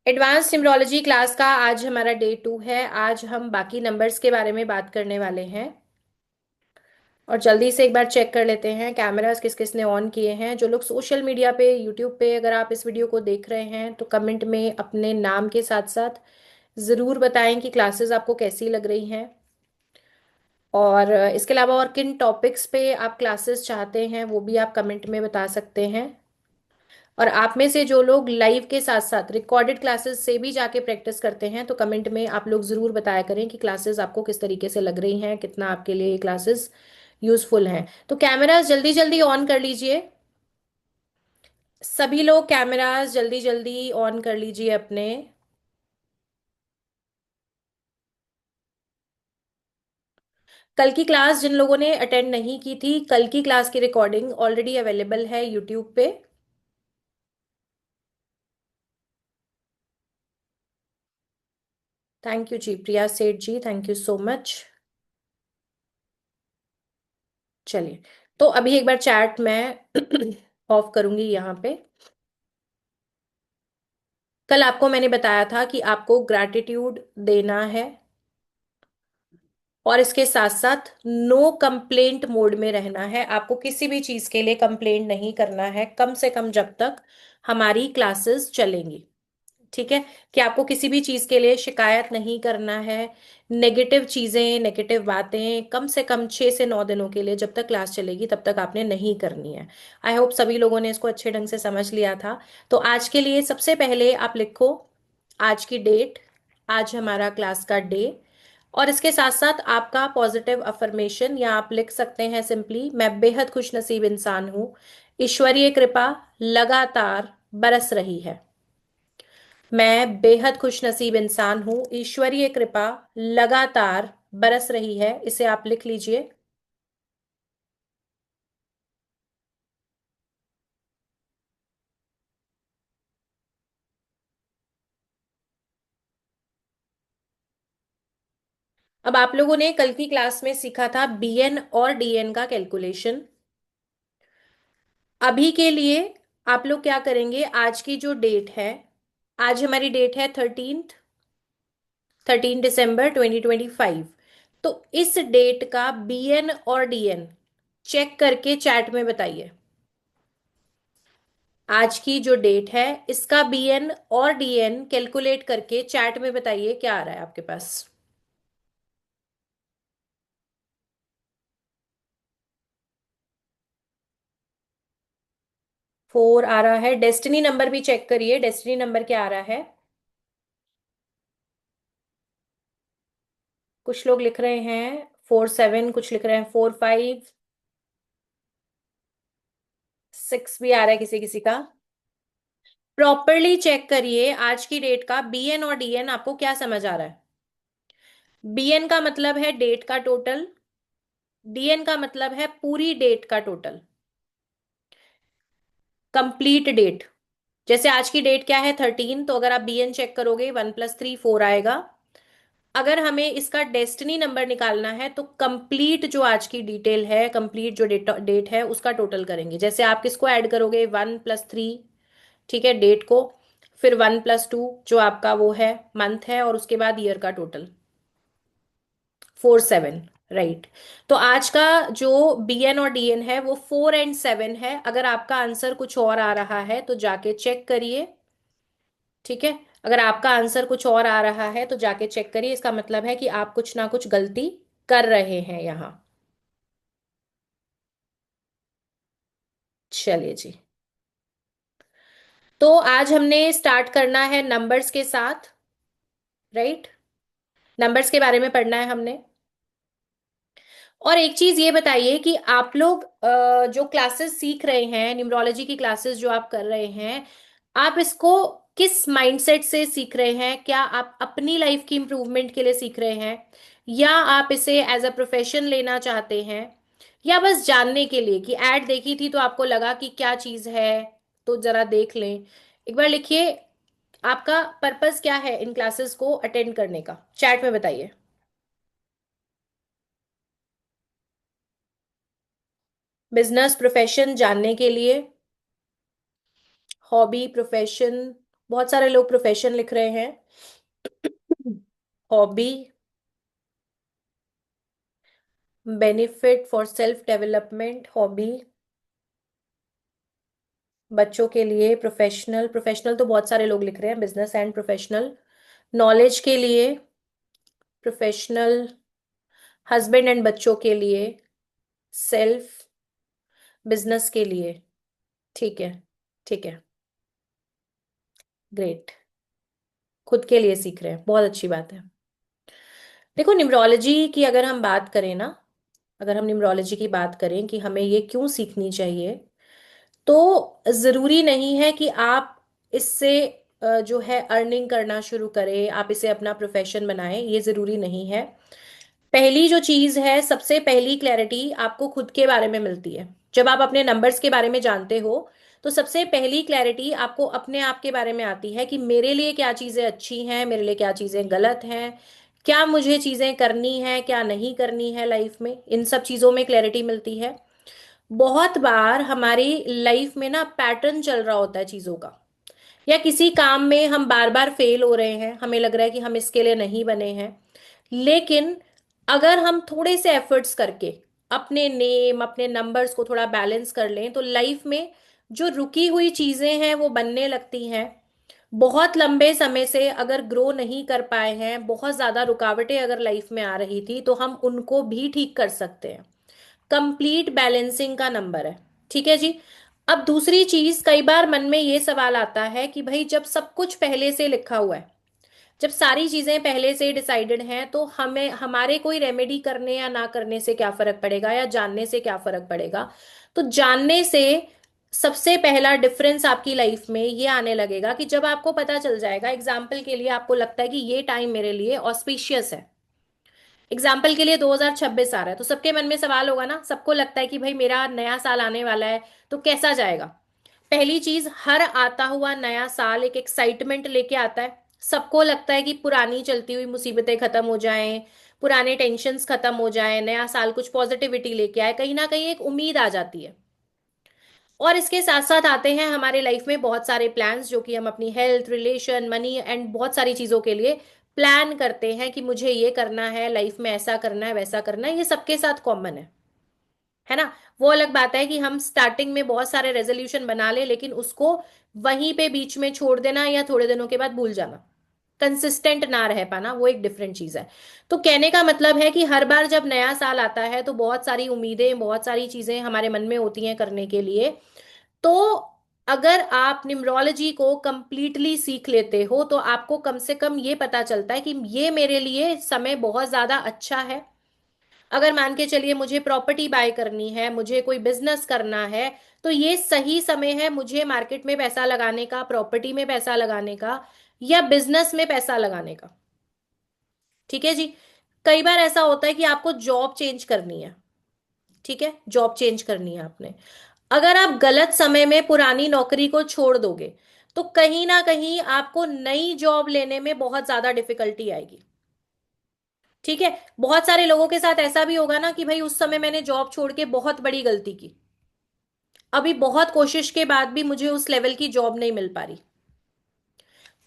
Advance numerology class का आज हमारा डे 2 है। आज हम बाकी नंबर्स के बारे में बात करने वाले हैं। और जल्दी से एक बार चेक कर लेते हैं कैमरास किस किस ने ऑन किए हैं। जो लोग सोशल मीडिया पे यूट्यूब पे अगर आप इस वीडियो को देख रहे हैं तो कमेंट में अपने नाम के साथ साथ ज़रूर बताएं कि क्लासेस आपको कैसी लग रही हैं। और इसके अलावा और किन टॉपिक्स पे आप क्लासेस चाहते हैं वो भी आप कमेंट में बता सकते हैं। और आप में से जो लोग लाइव के साथ साथ रिकॉर्डेड क्लासेस से भी जाके प्रैक्टिस करते हैं तो कमेंट में आप लोग जरूर बताया करें कि क्लासेस आपको किस तरीके से लग रही हैं, कितना आपके लिए ये क्लासेस यूजफुल हैं। तो कैमरास जल्दी जल्दी ऑन कर लीजिए। सभी लोग कैमरास जल्दी जल्दी ऑन कर लीजिए अपने। कल की क्लास जिन लोगों ने अटेंड नहीं की थी, कल की क्लास की रिकॉर्डिंग ऑलरेडी अवेलेबल है यूट्यूब पे। थैंक यू जी, प्रिया सेठ जी, थैंक यू सो मच। चलिए, तो अभी एक बार चैट मैं ऑफ करूंगी यहाँ पे। कल आपको मैंने बताया था कि आपको ग्रैटिट्यूड देना है और इसके साथ साथ नो कंप्लेंट मोड में रहना है। आपको किसी भी चीज के लिए कंप्लेंट नहीं करना है, कम से कम जब तक हमारी क्लासेस चलेंगी। ठीक है, कि आपको किसी भी चीज के लिए शिकायत नहीं करना है। नेगेटिव चीजें, नेगेटिव बातें कम से कम 6 से 9 दिनों के लिए, जब तक क्लास चलेगी तब तक आपने नहीं करनी है। आई होप सभी लोगों ने इसको अच्छे ढंग से समझ लिया था। तो आज के लिए सबसे पहले आप लिखो आज की डेट, आज हमारा क्लास का डे। और इसके साथ साथ आपका पॉजिटिव अफर्मेशन, या आप लिख सकते हैं सिंपली, मैं बेहद खुश नसीब इंसान हूं, ईश्वरीय कृपा लगातार बरस रही है। मैं बेहद खुशनसीब इंसान हूं, ईश्वरीय कृपा लगातार बरस रही है। इसे आप लिख लीजिए। अब आप लोगों ने कल की क्लास में सीखा था बीएन और डीएन का कैलकुलेशन। अभी के लिए आप लोग क्या करेंगे, आज की जो डेट है, आज हमारी डेट है 13 दिसंबर 2025। तो इस डेट का बीएन और डीएन चेक करके चैट में बताइए। आज की जो डेट है इसका बीएन और डीएन कैलकुलेट करके चैट में बताइए क्या आ रहा है आपके पास। 4 आ रहा है। डेस्टिनी नंबर भी चेक करिए, डेस्टिनी नंबर क्या आ रहा है। कुछ लोग लिख रहे हैं 4 7, कुछ लिख रहे हैं 4 5, 6 भी आ रहा है किसी किसी का। प्रॉपरली चेक करिए आज की डेट का बीएन और डीएन आपको क्या समझ आ रहा है। बीएन का मतलब है डेट का टोटल, डीएन का मतलब है पूरी डेट का टोटल, कंप्लीट डेट। जैसे आज की डेट क्या है 13, तो अगर आप बीएन चेक करोगे 1 + 3 4 आएगा। अगर हमें इसका डेस्टिनी नंबर निकालना है तो कंप्लीट जो आज की डिटेल है, कंप्लीट जो डेट डेट है उसका टोटल करेंगे। जैसे आप किसको ऐड करोगे, 1 + 3, ठीक है, डेट को, फिर 1 + 2 जो आपका वो है मंथ है, और उसके बाद ईयर का टोटल 4 7। राइट। तो आज का जो बीएन और डीएन है वो 4 और 7 है। अगर आपका आंसर कुछ और आ रहा है तो जाके चेक करिए। ठीक है, अगर आपका आंसर कुछ और आ रहा है तो जाके चेक करिए, इसका मतलब है कि आप कुछ ना कुछ गलती कर रहे हैं यहां। चलिए जी, तो आज हमने स्टार्ट करना है नंबर्स के साथ। राइट, नंबर्स के बारे में पढ़ना है हमने। और एक चीज ये बताइए कि आप लोग जो क्लासेस सीख रहे हैं, न्यूमरोलॉजी की क्लासेस जो आप कर रहे हैं, आप इसको किस माइंडसेट से सीख रहे हैं। क्या आप अपनी लाइफ की इंप्रूवमेंट के लिए सीख रहे हैं, या आप इसे एज अ प्रोफेशन लेना चाहते हैं, या बस जानने के लिए कि ऐड देखी थी तो आपको लगा कि क्या चीज है तो जरा देख लें। एक बार लिखिए, आपका पर्पस क्या है इन क्लासेस को अटेंड करने का, चैट में बताइए। बिजनेस, प्रोफेशन जानने के लिए, हॉबी, प्रोफेशन, बहुत सारे लोग प्रोफेशन लिख रहे हैं। Hobby, benefit for self development, hobby, बच्चों के लिए, प्रोफेशनल, प्रोफेशनल तो बहुत सारे लोग लिख रहे हैं, बिजनेस एंड प्रोफेशनल, नॉलेज के लिए, प्रोफेशनल, हस्बैंड एंड बच्चों के लिए, सेल्फ, बिजनेस के लिए। ठीक है, ठीक है, ग्रेट। खुद के लिए सीख रहे हैं, बहुत अच्छी बात है। देखो, न्यूमरोलॉजी की अगर हम बात करें ना, अगर हम न्यूमरोलॉजी की बात करें कि हमें ये क्यों सीखनी चाहिए, तो जरूरी नहीं है कि आप इससे जो है अर्निंग करना शुरू करें, आप इसे अपना प्रोफेशन बनाएं, ये जरूरी नहीं है। पहली जो चीज है, सबसे पहली क्लैरिटी आपको खुद के बारे में मिलती है जब आप अपने नंबर्स के बारे में जानते हो। तो सबसे पहली क्लैरिटी आपको अपने आप के बारे में आती है कि मेरे लिए क्या चीजें अच्छी हैं, मेरे लिए क्या चीजें गलत हैं, क्या मुझे चीजें करनी है, क्या नहीं करनी है लाइफ में, इन सब चीजों में क्लैरिटी मिलती है। बहुत बार हमारी लाइफ में ना पैटर्न चल रहा होता है चीजों का, या किसी काम में हम बार बार फेल हो रहे हैं, हमें लग रहा है कि हम इसके लिए नहीं बने हैं। लेकिन अगर हम थोड़े से एफर्ट्स करके अपने नेम, अपने नंबर्स को थोड़ा बैलेंस कर लें, तो लाइफ में जो रुकी हुई चीजें हैं वो बनने लगती हैं। बहुत लंबे समय से अगर ग्रो नहीं कर पाए हैं, बहुत ज्यादा रुकावटें अगर लाइफ में आ रही थी, तो हम उनको भी ठीक कर सकते हैं। कंप्लीट बैलेंसिंग का नंबर है। ठीक है जी। अब दूसरी चीज, कई बार मन में ये सवाल आता है कि भाई जब सब कुछ पहले से लिखा हुआ है, जब सारी चीजें पहले से डिसाइडेड हैं, तो हमें हमारे कोई रेमेडी करने या ना करने से क्या फर्क पड़ेगा, या जानने से क्या फर्क पड़ेगा। तो जानने से सबसे पहला डिफरेंस आपकी लाइफ में ये आने लगेगा कि जब आपको पता चल जाएगा, एग्जाम्पल के लिए आपको लगता है कि ये टाइम मेरे लिए ऑस्पिशियस है। एग्जाम्पल के लिए 2026 आ रहा है, तो सबके मन में सवाल होगा ना, सबको लगता है कि भाई मेरा नया साल आने वाला है, तो कैसा जाएगा। पहली चीज, हर आता हुआ नया साल एक एक्साइटमेंट लेके आता है। सबको लगता है कि पुरानी चलती हुई मुसीबतें खत्म हो जाएं, पुराने टेंशन्स खत्म हो जाएं, नया साल कुछ पॉजिटिविटी लेके आए, कहीं ना कहीं एक उम्मीद आ जाती है। और इसके साथ साथ आते हैं हमारे लाइफ में बहुत सारे प्लान्स, जो कि हम अपनी हेल्थ, रिलेशन, मनी एंड बहुत सारी चीजों के लिए प्लान करते हैं कि मुझे ये करना है लाइफ में, ऐसा करना है, वैसा करना है, ये सबके साथ कॉमन है ना। वो अलग बात है कि हम स्टार्टिंग में बहुत सारे रेजोल्यूशन बना ले, लेकिन उसको वहीं पे बीच में छोड़ देना या थोड़े दिनों के बाद भूल जाना, कंसिस्टेंट ना रह पाना, वो एक डिफरेंट चीज है। तो कहने का मतलब है कि हर बार जब नया साल आता है, तो बहुत सारी उम्मीदें, बहुत सारी चीजें हमारे मन में होती हैं करने के लिए। तो अगर आप न्यूमरोलॉजी को कंप्लीटली सीख लेते हो, तो आपको कम से कम ये पता चलता है कि ये मेरे लिए समय बहुत ज्यादा अच्छा है। अगर मान के चलिए मुझे प्रॉपर्टी बाय करनी है, मुझे कोई बिजनेस करना है, तो ये सही समय है मुझे मार्केट में पैसा लगाने का, प्रॉपर्टी में पैसा लगाने का, या बिजनेस में पैसा लगाने का। ठीक है जी। कई बार ऐसा होता है कि आपको जॉब चेंज करनी है। ठीक है, जॉब चेंज करनी है आपने। अगर आप गलत समय में पुरानी नौकरी को छोड़ दोगे, तो कहीं ना कहीं आपको नई जॉब लेने में बहुत ज्यादा डिफिकल्टी आएगी। ठीक है। बहुत सारे लोगों के साथ ऐसा भी होगा ना कि भाई उस समय मैंने जॉब छोड़ के बहुत बड़ी गलती की, अभी बहुत कोशिश के बाद भी मुझे उस लेवल की जॉब नहीं मिल पा रही।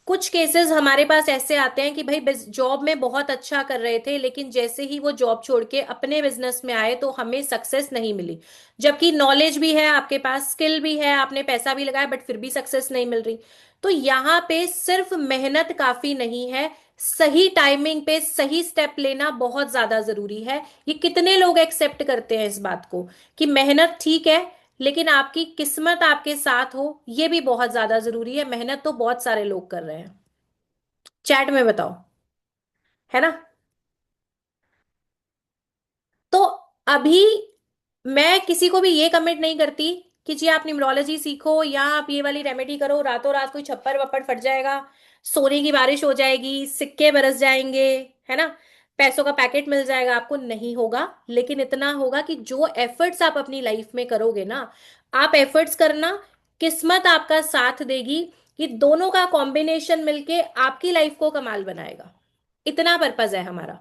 कुछ केसेस हमारे पास ऐसे आते हैं कि भाई जॉब में बहुत अच्छा कर रहे थे, लेकिन जैसे ही वो जॉब छोड़ के अपने बिजनेस में आए, तो हमें सक्सेस नहीं मिली। जबकि नॉलेज भी है आपके पास, स्किल भी है, आपने पैसा भी लगाया, बट फिर भी सक्सेस नहीं मिल रही। तो यहाँ पे सिर्फ मेहनत काफी नहीं है, सही टाइमिंग पे सही स्टेप लेना बहुत ज्यादा जरूरी है। ये कितने लोग एक्सेप्ट करते हैं इस बात को कि मेहनत ठीक है, लेकिन आपकी किस्मत आपके साथ हो, ये भी बहुत ज्यादा जरूरी है। मेहनत तो बहुत सारे लोग कर रहे हैं, चैट में बताओ, है ना। तो अभी मैं किसी को भी ये कमेंट नहीं करती कि जी आप न्यूमरोलॉजी सीखो या आप ये वाली रेमेडी करो, रातों रात कोई छप्पर वप्पर फट जाएगा, सोने की बारिश हो जाएगी, सिक्के बरस जाएंगे, है ना, पैसों का पैकेट मिल जाएगा आपको, नहीं होगा। लेकिन इतना होगा कि जो एफर्ट्स आप अपनी लाइफ में करोगे ना, आप एफर्ट्स करना, किस्मत आपका साथ देगी, कि दोनों का कॉम्बिनेशन मिलके आपकी लाइफ को कमाल बनाएगा। इतना पर्पज है हमारा।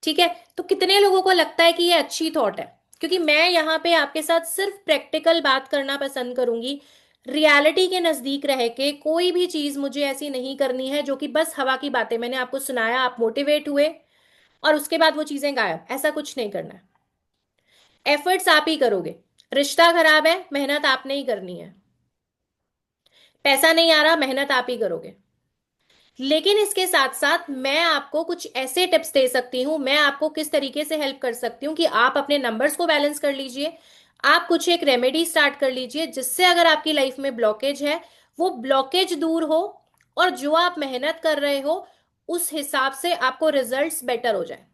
ठीक है। तो कितने लोगों को लगता है कि ये अच्छी थॉट है, क्योंकि मैं यहाँ पे आपके साथ सिर्फ प्रैक्टिकल बात करना पसंद करूंगी। रियलिटी के नजदीक रह के कोई भी चीज मुझे ऐसी नहीं करनी है जो कि बस हवा की बातें, मैंने आपको सुनाया, आप मोटिवेट हुए और उसके बाद वो चीजें गायब, ऐसा कुछ नहीं करना है। एफर्ट्स आप ही करोगे। रिश्ता खराब है, मेहनत आपने ही करनी है। पैसा नहीं आ रहा, मेहनत आप ही करोगे। लेकिन इसके साथ साथ मैं आपको कुछ ऐसे टिप्स दे सकती हूं, मैं आपको किस तरीके से हेल्प कर सकती हूँ कि आप अपने नंबर्स को बैलेंस कर लीजिए। आप कुछ एक रेमेडी स्टार्ट कर लीजिए जिससे अगर आपकी लाइफ में ब्लॉकेज है, वो ब्लॉकेज दूर हो, और जो आप मेहनत कर रहे हो उस हिसाब से आपको रिजल्ट्स बेटर हो जाए,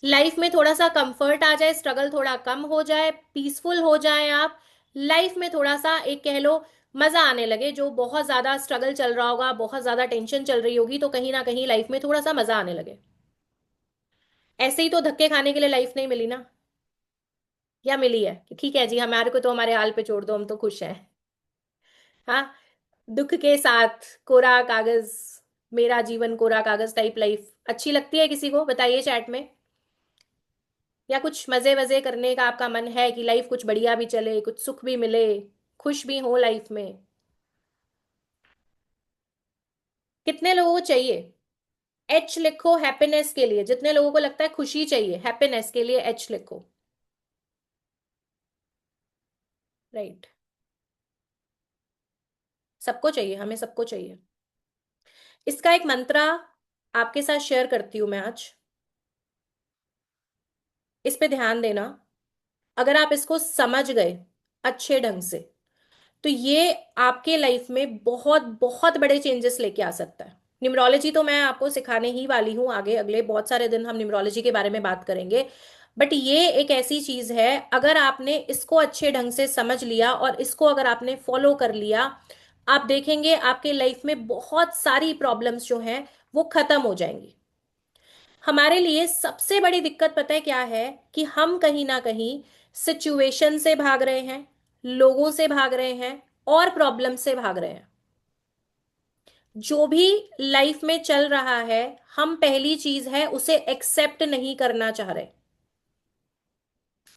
लाइफ में थोड़ा सा कंफर्ट आ जाए, स्ट्रगल थोड़ा कम हो जाए, पीसफुल हो जाए आप, लाइफ में थोड़ा सा एक कह लो मजा आने लगे। जो बहुत ज्यादा स्ट्रगल चल रहा होगा, बहुत ज्यादा टेंशन चल रही होगी, तो कहीं ना कहीं लाइफ में थोड़ा सा मजा आने लगे। ऐसे ही तो धक्के खाने के लिए लाइफ नहीं मिली ना, या मिली है कि ठीक है जी हमारे को तो हमारे हाल पे छोड़ दो, हम तो खुश हैं। हाँ, दुख के साथ कोरा कागज, मेरा जीवन कोरा कागज टाइप लाइफ अच्छी लगती है किसी को, बताइए चैट में। या कुछ मजे वजे करने का आपका मन है कि लाइफ कुछ बढ़िया भी चले, कुछ सुख भी मिले, खुश भी हो लाइफ में? कितने लोगों को चाहिए? एच लिखो हैप्पीनेस के लिए, जितने लोगों को लगता है खुशी चाहिए, हैप्पीनेस के लिए एच लिखो। राइट, सबको चाहिए, हमें सबको चाहिए। इसका एक मंत्रा आपके साथ शेयर करती हूं मैं आज, इस पे ध्यान देना। अगर आप इसको समझ गए अच्छे ढंग से, तो ये आपके लाइफ में बहुत बहुत बड़े चेंजेस लेके आ सकता है। न्यूमरोलॉजी तो मैं आपको सिखाने ही वाली हूँ आगे, अगले बहुत सारे दिन हम न्यूमरोलॉजी के बारे में बात करेंगे। बट ये एक ऐसी चीज है, अगर आपने इसको अच्छे ढंग से समझ लिया और इसको अगर आपने फॉलो कर लिया, आप देखेंगे आपके लाइफ में बहुत सारी प्रॉब्लम्स जो हैं वो खत्म हो जाएंगी। हमारे लिए सबसे बड़ी दिक्कत पता है क्या है? कि हम कहीं ना कहीं सिचुएशन से भाग रहे हैं, लोगों से भाग रहे हैं, और प्रॉब्लम से भाग रहे हैं। जो भी लाइफ में चल रहा है, हम पहली चीज है उसे एक्सेप्ट नहीं करना चाह रहे।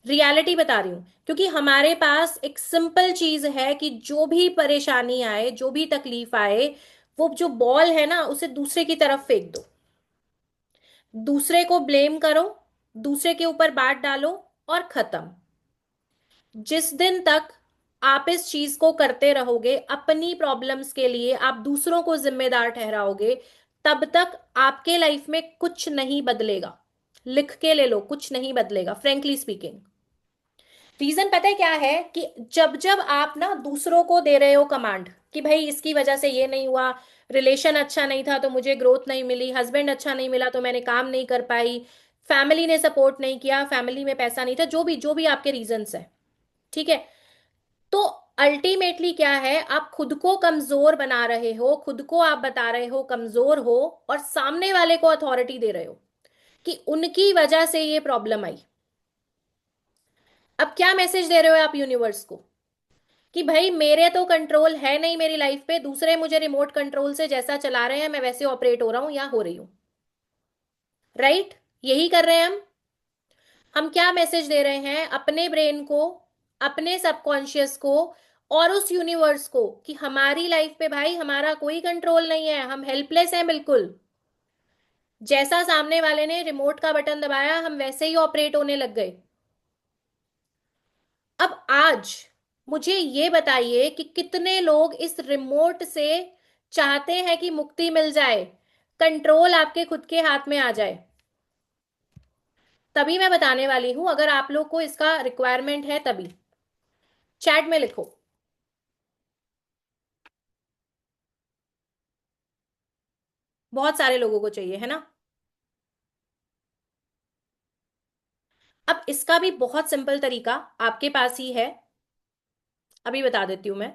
रियलिटी बता रही हूं, क्योंकि हमारे पास एक सिंपल चीज है कि जो भी परेशानी आए, जो भी तकलीफ आए, वो जो बॉल है ना उसे दूसरे की तरफ फेंक दो, दूसरे को ब्लेम करो, दूसरे के ऊपर बात डालो, और खत्म। जिस दिन तक आप इस चीज को करते रहोगे, अपनी प्रॉब्लम्स के लिए आप दूसरों को जिम्मेदार ठहराओगे, तब तक आपके लाइफ में कुछ नहीं बदलेगा। लिख के ले लो, कुछ नहीं बदलेगा, फ्रेंकली स्पीकिंग। रीजन पता है क्या है? कि जब जब आप ना दूसरों को दे रहे हो कमांड कि भाई इसकी वजह से ये नहीं हुआ, रिलेशन अच्छा नहीं था तो मुझे ग्रोथ नहीं मिली, हस्बैंड अच्छा नहीं मिला तो मैंने काम नहीं कर पाई, फैमिली ने सपोर्ट नहीं किया, फैमिली में पैसा नहीं था, जो भी आपके रीजंस है, ठीक है? तो अल्टीमेटली क्या है, आप खुद को कमजोर बना रहे हो, खुद को आप बता रहे हो कमजोर हो, और सामने वाले को अथॉरिटी दे रहे हो कि उनकी वजह से ये प्रॉब्लम आई। अब क्या मैसेज दे रहे हो आप यूनिवर्स को? कि भाई मेरे तो कंट्रोल है नहीं मेरी लाइफ पे, दूसरे मुझे रिमोट कंट्रोल से जैसा चला रहे हैं मैं वैसे ऑपरेट हो रहा हूं या हो रही हूं। राइट, यही कर रहे हैं हम क्या मैसेज दे रहे हैं अपने ब्रेन को, अपने सबकॉन्शियस को, और उस यूनिवर्स को कि हमारी लाइफ पे भाई हमारा कोई कंट्रोल नहीं है, हम हेल्पलेस हैं बिल्कुल। जैसा सामने वाले ने रिमोट का बटन दबाया हम वैसे ही ऑपरेट होने लग गए। अब आज मुझे ये बताइए कि कितने लोग इस रिमोट से चाहते हैं कि मुक्ति मिल जाए, कंट्रोल आपके खुद के हाथ में आ जाए। तभी मैं बताने वाली हूं, अगर आप लोग को इसका रिक्वायरमेंट है तभी चैट में लिखो। बहुत सारे लोगों को चाहिए है ना? अब इसका भी बहुत सिंपल तरीका आपके पास ही है, अभी बता देती हूं मैं।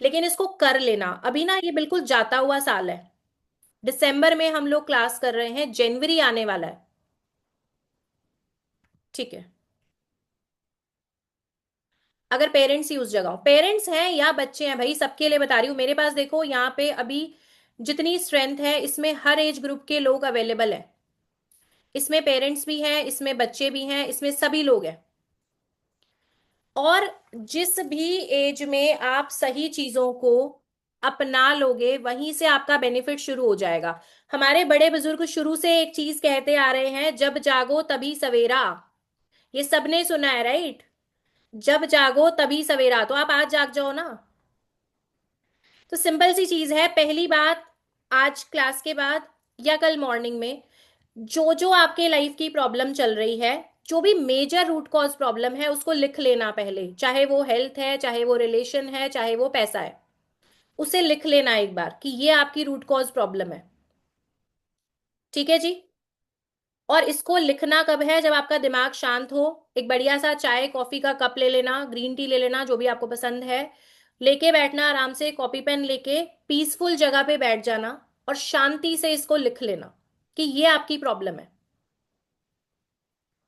लेकिन इसको कर लेना, अभी ना ये बिल्कुल जाता हुआ साल है। दिसंबर में हम लोग क्लास कर रहे हैं, जनवरी आने वाला है, ठीक है? अगर पेरेंट्स ही उस जगह हो, पेरेंट्स हैं या बच्चे हैं, भाई सबके लिए बता रही हूँ। मेरे पास देखो यहाँ पे अभी जितनी स्ट्रेंथ है इसमें हर एज ग्रुप के लोग अवेलेबल है। इसमें पेरेंट्स भी हैं, इसमें बच्चे भी हैं, इसमें सभी लोग हैं। और जिस भी एज में आप सही चीजों को अपना लोगे वहीं से आपका बेनिफिट शुरू हो जाएगा। हमारे बड़े बुजुर्ग शुरू से एक चीज कहते आ रहे हैं, जब जागो तभी सवेरा। ये सबने सुना है, राइट? जब जागो तभी सवेरा, तो आप आज जाग जाओ ना। तो सिंपल सी चीज है, पहली बात, आज क्लास के बाद या कल मॉर्निंग में जो जो आपके लाइफ की प्रॉब्लम चल रही है, जो भी मेजर रूट कॉज प्रॉब्लम है, उसको लिख लेना पहले। चाहे वो हेल्थ है, चाहे वो रिलेशन है, चाहे वो पैसा है, उसे लिख लेना एक बार कि ये आपकी रूट कॉज प्रॉब्लम है। ठीक है जी। और इसको लिखना कब है? जब आपका दिमाग शांत हो, एक बढ़िया सा चाय कॉफी का कप ले लेना, ग्रीन टी ले लेना, जो भी आपको पसंद है, लेके बैठना आराम से, कॉपी पेन लेके पीसफुल जगह पे बैठ जाना और शांति से इसको लिख लेना कि ये आपकी प्रॉब्लम है।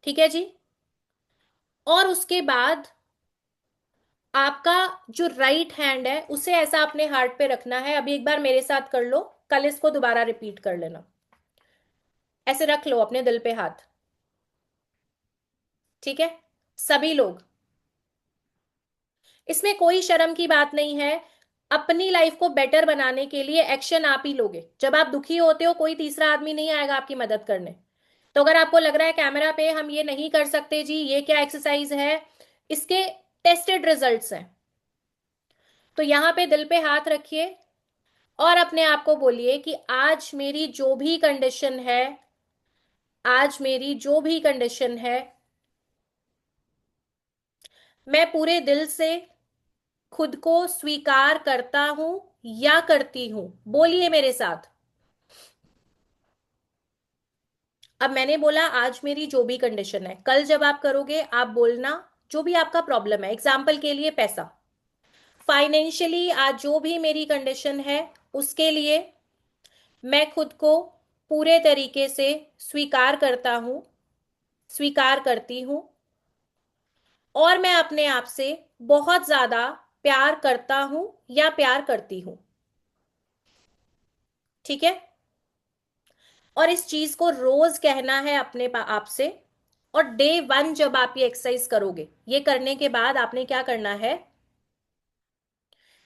ठीक है जी। और उसके बाद आपका जो राइट हैंड है उसे ऐसा अपने हार्ट पे रखना है। अभी एक बार मेरे साथ कर लो, कल इसको दोबारा रिपीट कर लेना। ऐसे रख लो अपने दिल पे हाथ। ठीक है, सभी लोग। इसमें कोई शर्म की बात नहीं है। अपनी लाइफ को बेटर बनाने के लिए एक्शन आप ही लोगे। जब आप दुखी होते हो, कोई तीसरा आदमी नहीं आएगा आपकी मदद करने। तो अगर आपको लग रहा है कैमरा पे हम ये नहीं कर सकते जी, ये क्या एक्सरसाइज है, इसके टेस्टेड रिजल्ट्स हैं। तो यहां पे दिल पे हाथ रखिए और अपने आप को बोलिए कि आज मेरी जो भी कंडीशन है, आज मेरी जो भी कंडीशन है, मैं पूरे दिल से खुद को स्वीकार करता हूं या करती हूं। बोलिए मेरे साथ। अब मैंने बोला आज मेरी जो भी कंडीशन है, कल जब आप करोगे आप बोलना जो भी आपका प्रॉब्लम है। एग्जाम्पल के लिए पैसा, फाइनेंशियली आज जो भी मेरी कंडीशन है, उसके लिए मैं खुद को पूरे तरीके से स्वीकार करता हूं, स्वीकार करती हूं, और मैं अपने आप से बहुत ज्यादा प्यार करता हूं या प्यार करती हूं। ठीक है। और इस चीज को रोज कहना है अपने आप से। और डे वन जब आप ये एक्सरसाइज करोगे, ये करने के बाद आपने क्या करना है,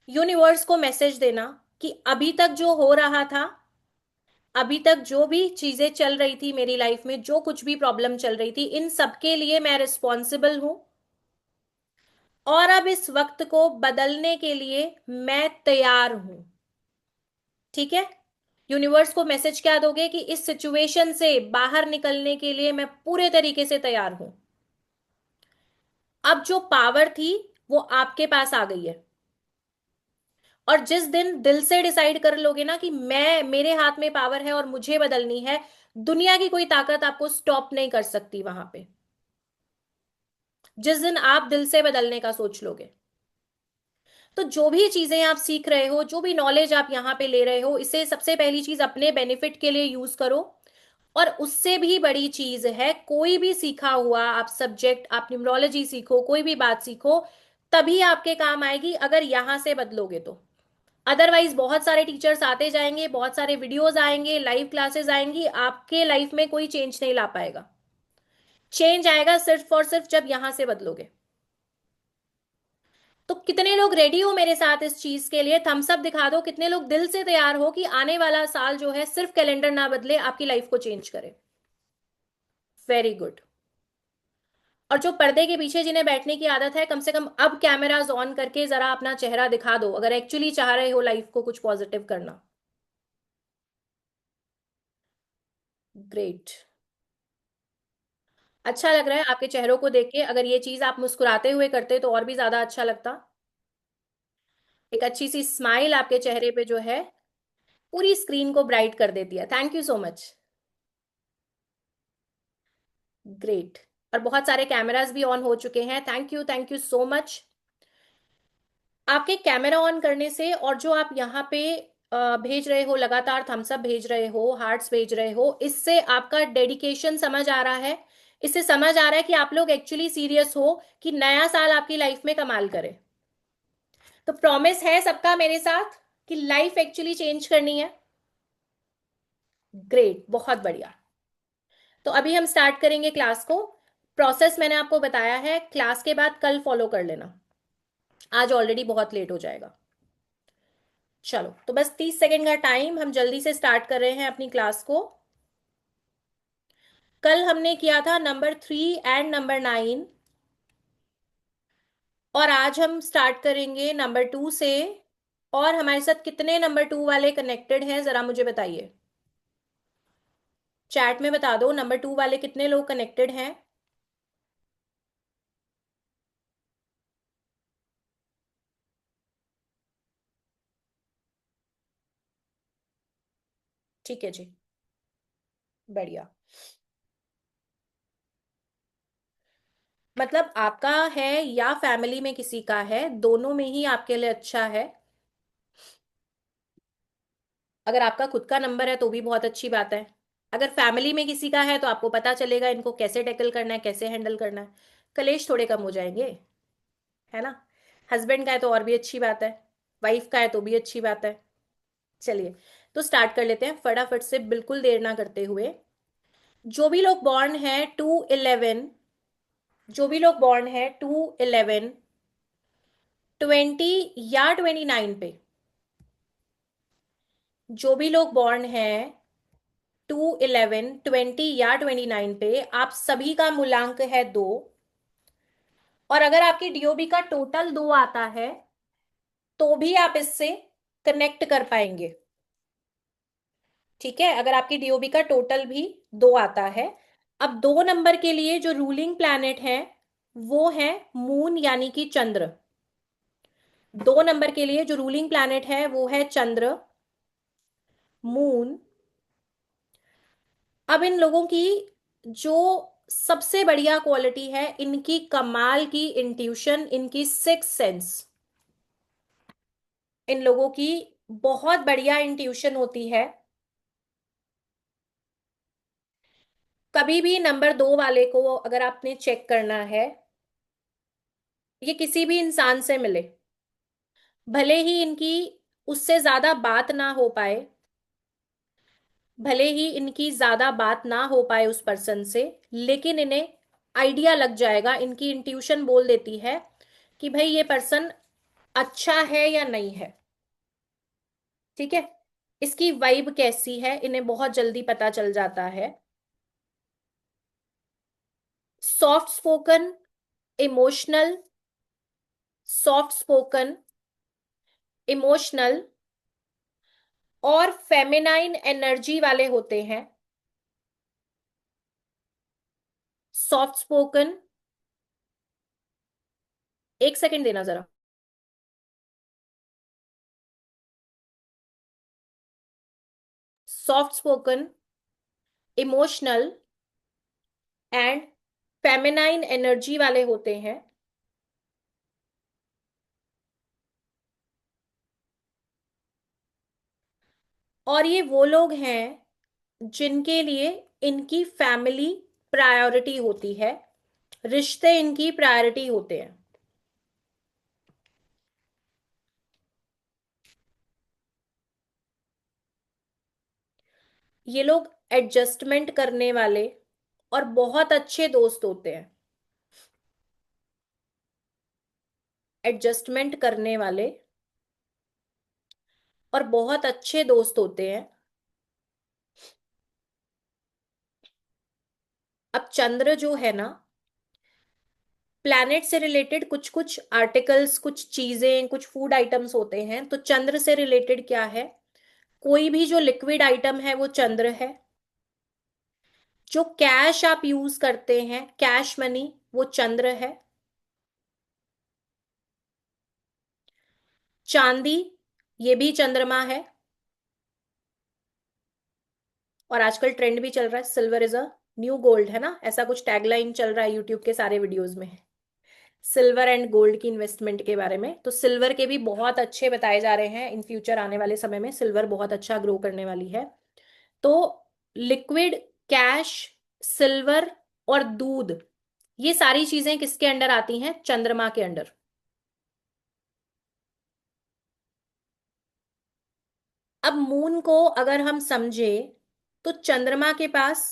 यूनिवर्स को मैसेज देना कि अभी तक जो हो रहा था, अभी तक जो भी चीजें चल रही थी मेरी लाइफ में, जो कुछ भी प्रॉब्लम चल रही थी, इन सब के लिए मैं रिस्पॉन्सिबल हूं। और अब इस वक्त को बदलने के लिए मैं तैयार हूं। ठीक है। यूनिवर्स को मैसेज क्या दोगे कि इस सिचुएशन से बाहर निकलने के लिए मैं पूरे तरीके से तैयार हूं। अब जो पावर थी वो आपके पास आ गई है। और जिस दिन दिल से डिसाइड कर लोगे ना कि मैं, मेरे हाथ में पावर है और मुझे बदलनी है, दुनिया की कोई ताकत आपको स्टॉप नहीं कर सकती वहां पे। जिस दिन आप दिल से बदलने का सोच लोगे, तो जो भी चीजें आप सीख रहे हो, जो भी नॉलेज आप यहां पे ले रहे हो, इसे सबसे पहली चीज अपने बेनिफिट के लिए यूज करो। और उससे भी बड़ी चीज है, कोई भी सीखा हुआ आप सब्जेक्ट, आप न्यूमरोलॉजी सीखो, कोई भी बात सीखो, तभी आपके काम आएगी अगर यहां से बदलोगे तो। अदरवाइज बहुत सारे टीचर्स आते जाएंगे, बहुत सारे वीडियोस आएंगे, लाइव क्लासेस आएंगी, आपके लाइफ में कोई चेंज नहीं ला पाएगा। चेंज आएगा सिर्फ और सिर्फ जब यहां से बदलोगे। तो कितने लोग रेडी हो मेरे साथ इस चीज के लिए? थम्स अप दिखा दो। कितने लोग दिल से तैयार हो कि आने वाला साल जो है सिर्फ कैलेंडर ना बदले, आपकी लाइफ को चेंज करे? Very good. और जो पर्दे के पीछे जिन्हें बैठने की आदत है, कम से कम अब कैमराज ऑन करके जरा अपना चेहरा दिखा दो, अगर एक्चुअली चाह रहे हो लाइफ को कुछ पॉजिटिव करना। ग्रेट। अच्छा लग रहा है आपके चेहरों को देख के। अगर ये चीज आप मुस्कुराते हुए करते तो और भी ज्यादा अच्छा लगता। एक अच्छी सी स्माइल आपके चेहरे पे जो है पूरी स्क्रीन को ब्राइट कर देती है। Thank you so much. Great. और बहुत सारे कैमरास भी ऑन हो चुके हैं। Thank you so much. आपके कैमरा ऑन करने से और जो आप यहाँ पे भेज रहे हो, लगातार थम्स अप भेज रहे हो, हार्ट्स भेज रहे हो, इससे आपका डेडिकेशन समझ आ रहा है। इससे समझ आ रहा है कि आप लोग एक्चुअली सीरियस हो कि नया साल आपकी लाइफ में कमाल करे। तो प्रॉमिस है सबका मेरे साथ कि लाइफ एक्चुअली चेंज करनी है। ग्रेट, बहुत बढ़िया। तो अभी हम स्टार्ट करेंगे क्लास को। प्रोसेस मैंने आपको बताया है, क्लास के बाद कल फॉलो कर लेना, आज ऑलरेडी बहुत लेट हो जाएगा। चलो, तो बस 30 सेकेंड का टाइम, हम जल्दी से स्टार्ट कर रहे हैं अपनी क्लास को। कल हमने किया था नंबर 3 एंड नंबर 9, और आज हम स्टार्ट करेंगे नंबर 2 से। और हमारे साथ कितने नंबर 2 वाले कनेक्टेड हैं जरा मुझे बताइए, चैट में बता दो, नंबर 2 वाले कितने लोग कनेक्टेड हैं। ठीक है जी, बढ़िया। मतलब आपका है या फैमिली में किसी का है, दोनों में ही आपके लिए अच्छा है। अगर आपका खुद का नंबर है तो भी बहुत अच्छी बात है। अगर फैमिली में किसी का है तो आपको पता चलेगा इनको कैसे टैकल करना है, कैसे हैंडल करना है, कलेश थोड़े कम हो जाएंगे, है ना। हस्बैंड का है तो और भी अच्छी बात है, वाइफ का है तो भी अच्छी बात है। चलिए, तो स्टार्ट कर लेते हैं फटाफट से, बिल्कुल देर ना करते हुए। जो भी लोग बॉर्न है 2/11, जो भी लोग बॉर्न है 2/11, 20 या 29 पे, जो भी लोग बॉर्न है 2/11, 20 या 29 पे, आप सभी का मूलांक है 2। और अगर आपकी डीओबी का टोटल 2 आता है तो भी आप इससे कनेक्ट कर पाएंगे। ठीक है, अगर आपकी डीओबी का टोटल भी 2 आता है। अब 2 नंबर के लिए जो रूलिंग प्लैनेट है वो है मून यानी कि चंद्र। 2 नंबर के लिए जो रूलिंग प्लैनेट है वो है चंद्र, मून। अब इन लोगों की जो सबसे बढ़िया क्वालिटी है, इनकी कमाल की इंट्यूशन, इनकी सिक्स सेंस। इन लोगों की बहुत बढ़िया इंट्यूशन होती है। कभी भी नंबर 2 वाले को अगर आपने चेक करना है, ये किसी भी इंसान से मिले, भले ही इनकी उससे ज्यादा बात ना हो पाए, भले ही इनकी ज्यादा बात ना हो पाए उस पर्सन से, लेकिन इन्हें आइडिया लग जाएगा, इनकी इंट्यूशन बोल देती है कि भाई ये पर्सन अच्छा है या नहीं है। ठीक है, इसकी वाइब कैसी है इन्हें बहुत जल्दी पता चल जाता है। Soft spoken, emotional, soft spoken, emotional और फेमिनाइन एनर्जी वाले होते हैं। सॉफ्ट स्पोकन, एक सेकंड देना जरा। Soft spoken, emotional and feminine energy वाले होते हैं। और ये वो लोग हैं जिनके लिए इनकी फैमिली प्रायोरिटी होती है, रिश्ते इनकी प्रायोरिटी होते हैं। ये लोग एडजस्टमेंट करने वाले और बहुत अच्छे दोस्त होते हैं। एडजस्टमेंट करने वाले और बहुत अच्छे दोस्त होते हैं। अब चंद्र जो है ना, प्लैनेट से रिलेटेड कुछ कुछ आर्टिकल्स, कुछ चीजें, कुछ फूड आइटम्स होते हैं, तो चंद्र से रिलेटेड क्या है, कोई भी जो लिक्विड आइटम है वो चंद्र है। जो कैश आप यूज करते हैं, कैश मनी, वो चंद्र है। चांदी, ये भी चंद्रमा है। और आजकल ट्रेंड भी चल रहा है, silver is a new gold, है ना, ऐसा कुछ टैगलाइन चल रहा है यूट्यूब के सारे वीडियोस में, सिल्वर एंड गोल्ड की इन्वेस्टमेंट के बारे में। तो सिल्वर के भी बहुत अच्छे बताए जा रहे हैं, इन फ्यूचर आने वाले समय में सिल्वर बहुत अच्छा ग्रो करने वाली है। तो लिक्विड, कैश, सिल्वर और दूध, ये सारी चीजें किसके अंडर आती हैं, चंद्रमा के अंडर। अब मून को अगर हम समझे, तो चंद्रमा के पास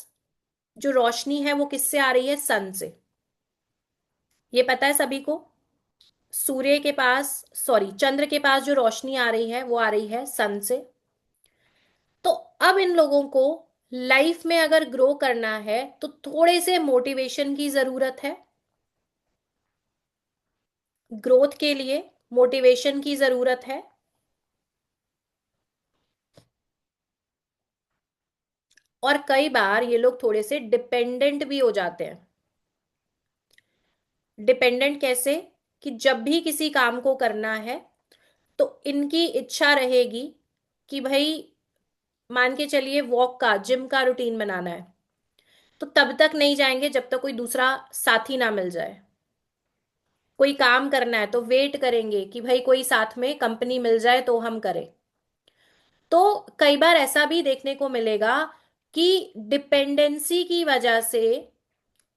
जो रोशनी है वो किससे आ रही है, सन से। ये पता है सभी को। सूर्य के पास, सॉरी, चंद्र के पास जो रोशनी आ रही है वो आ रही है सन से। तो अब इन लोगों को लाइफ में अगर ग्रो करना है तो थोड़े से मोटिवेशन की जरूरत है। ग्रोथ के लिए मोटिवेशन की जरूरत है। और कई बार ये लोग थोड़े से डिपेंडेंट भी हो जाते हैं। डिपेंडेंट कैसे? कि जब भी किसी काम को करना है तो इनकी इच्छा रहेगी कि भाई, मान के चलिए वॉक का, जिम का रूटीन बनाना है, तो तब तक नहीं जाएंगे जब तक कोई दूसरा साथी ना मिल जाए। कोई काम करना है तो वेट करेंगे कि भाई कोई साथ में कंपनी मिल जाए तो हम करें। तो कई बार ऐसा भी देखने को मिलेगा कि डिपेंडेंसी की वजह से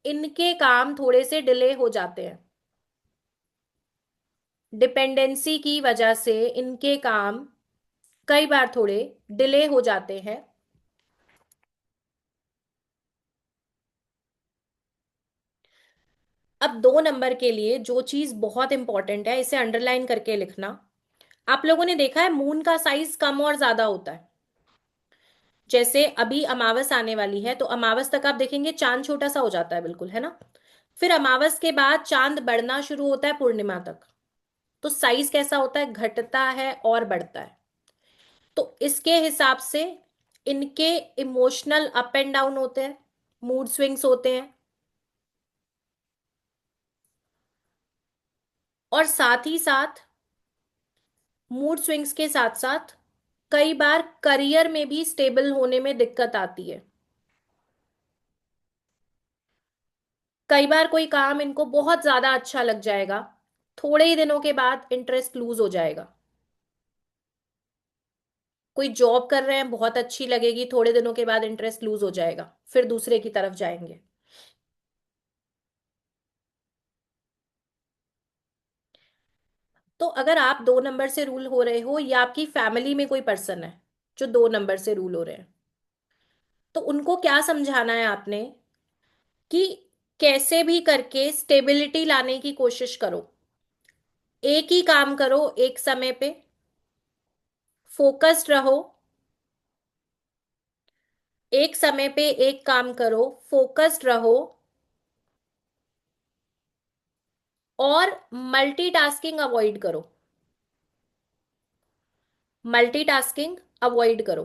इनके काम थोड़े से डिले हो जाते हैं। डिपेंडेंसी की वजह से इनके काम कई बार थोड़े डिले हो जाते हैं। अब 2 नंबर के लिए जो चीज बहुत इंपॉर्टेंट है, इसे अंडरलाइन करके लिखना। आप लोगों ने देखा है मून का साइज कम और ज्यादा होता है। जैसे अभी अमावस आने वाली है तो अमावस तक आप देखेंगे चांद छोटा सा हो जाता है, बिल्कुल, है ना। फिर अमावस के बाद चांद बढ़ना शुरू होता है पूर्णिमा तक। तो साइज कैसा होता है? घटता है और बढ़ता है। तो इसके हिसाब से इनके इमोशनल अप एंड डाउन होते हैं, मूड स्विंग्स होते हैं। और साथ ही साथ मूड स्विंग्स के साथ साथ कई बार करियर में भी स्टेबल होने में दिक्कत आती है। कई बार कोई काम इनको बहुत ज्यादा अच्छा लग जाएगा, थोड़े ही दिनों के बाद इंटरेस्ट लूज हो जाएगा। कोई जॉब कर रहे हैं, बहुत अच्छी लगेगी, थोड़े दिनों के बाद इंटरेस्ट लूज हो जाएगा, फिर दूसरे की तरफ जाएंगे। तो अगर आप 2 नंबर से रूल हो रहे हो या आपकी फैमिली में कोई पर्सन है जो 2 नंबर से रूल हो रहे हैं, तो उनको क्या समझाना है आपने? कि कैसे भी करके स्टेबिलिटी लाने की कोशिश करो। एक ही काम करो एक समय पे, फोकस्ड रहो। एक समय पे एक काम करो, फोकस्ड रहो। और मल्टीटास्किंग अवॉइड करो। मल्टीटास्किंग अवॉइड करो।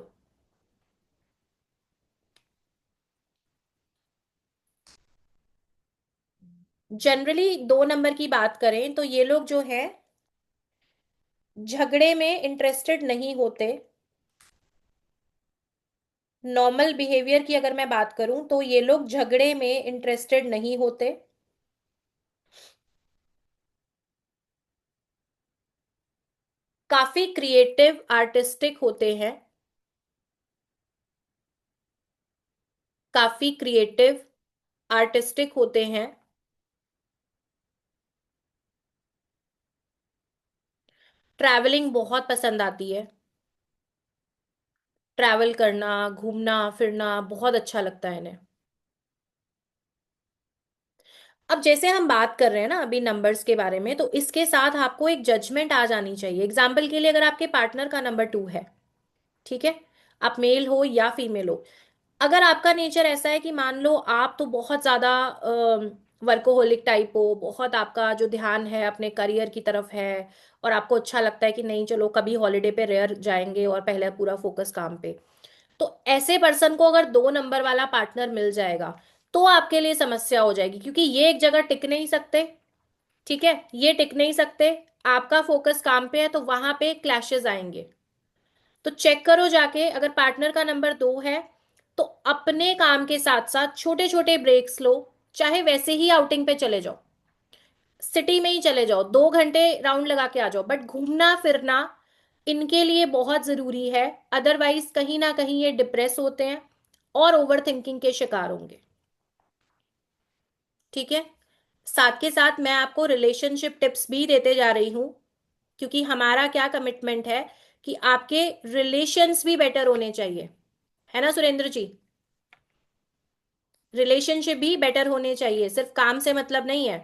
जनरली 2 नंबर की बात करें तो ये लोग जो है झगड़े में इंटरेस्टेड नहीं होते। नॉर्मल बिहेवियर की अगर मैं बात करूं तो ये लोग झगड़े में इंटरेस्टेड नहीं होते। काफी क्रिएटिव आर्टिस्टिक होते हैं। काफी क्रिएटिव आर्टिस्टिक होते हैं। ट्रैवलिंग बहुत पसंद आती है। ट्रैवल करना, घूमना फिरना बहुत अच्छा लगता है इन्हें। अब जैसे हम बात कर रहे हैं ना अभी नंबर्स के बारे में, तो इसके साथ आपको एक जजमेंट आ जानी चाहिए। एग्जाम्पल के लिए, अगर आपके पार्टनर का नंबर 2 है, ठीक है, आप मेल हो या फीमेल हो, अगर आपका नेचर ऐसा है कि मान लो आप तो बहुत ज्यादा वर्कोहोलिक टाइप हो, बहुत आपका जो ध्यान है अपने करियर की तरफ है, और आपको अच्छा लगता है कि नहीं चलो कभी हॉलीडे पे रेयर जाएंगे और पहले पूरा फोकस काम पे, तो ऐसे पर्सन को अगर 2 नंबर वाला पार्टनर मिल जाएगा तो आपके लिए समस्या हो जाएगी, क्योंकि ये एक जगह टिक नहीं सकते। ठीक है, ये टिक नहीं सकते। आपका फोकस काम पे है तो वहां पे क्लैशेस आएंगे। तो चेक करो जाके, अगर पार्टनर का नंबर 2 है तो अपने काम के साथ साथ छोटे छोटे ब्रेक्स लो। चाहे वैसे ही आउटिंग पे चले जाओ, सिटी में ही चले जाओ, 2 घंटे राउंड लगा के आ जाओ, बट घूमना फिरना इनके लिए बहुत जरूरी है। अदरवाइज कहीं ना कहीं ये डिप्रेस होते हैं और ओवर थिंकिंग के शिकार होंगे। ठीक है, साथ के साथ मैं आपको रिलेशनशिप टिप्स भी देते जा रही हूं, क्योंकि हमारा क्या कमिटमेंट है कि आपके रिलेशंस भी बेटर होने चाहिए, है ना सुरेंद्र जी। रिलेशनशिप भी बेटर होने चाहिए, सिर्फ काम से मतलब नहीं है।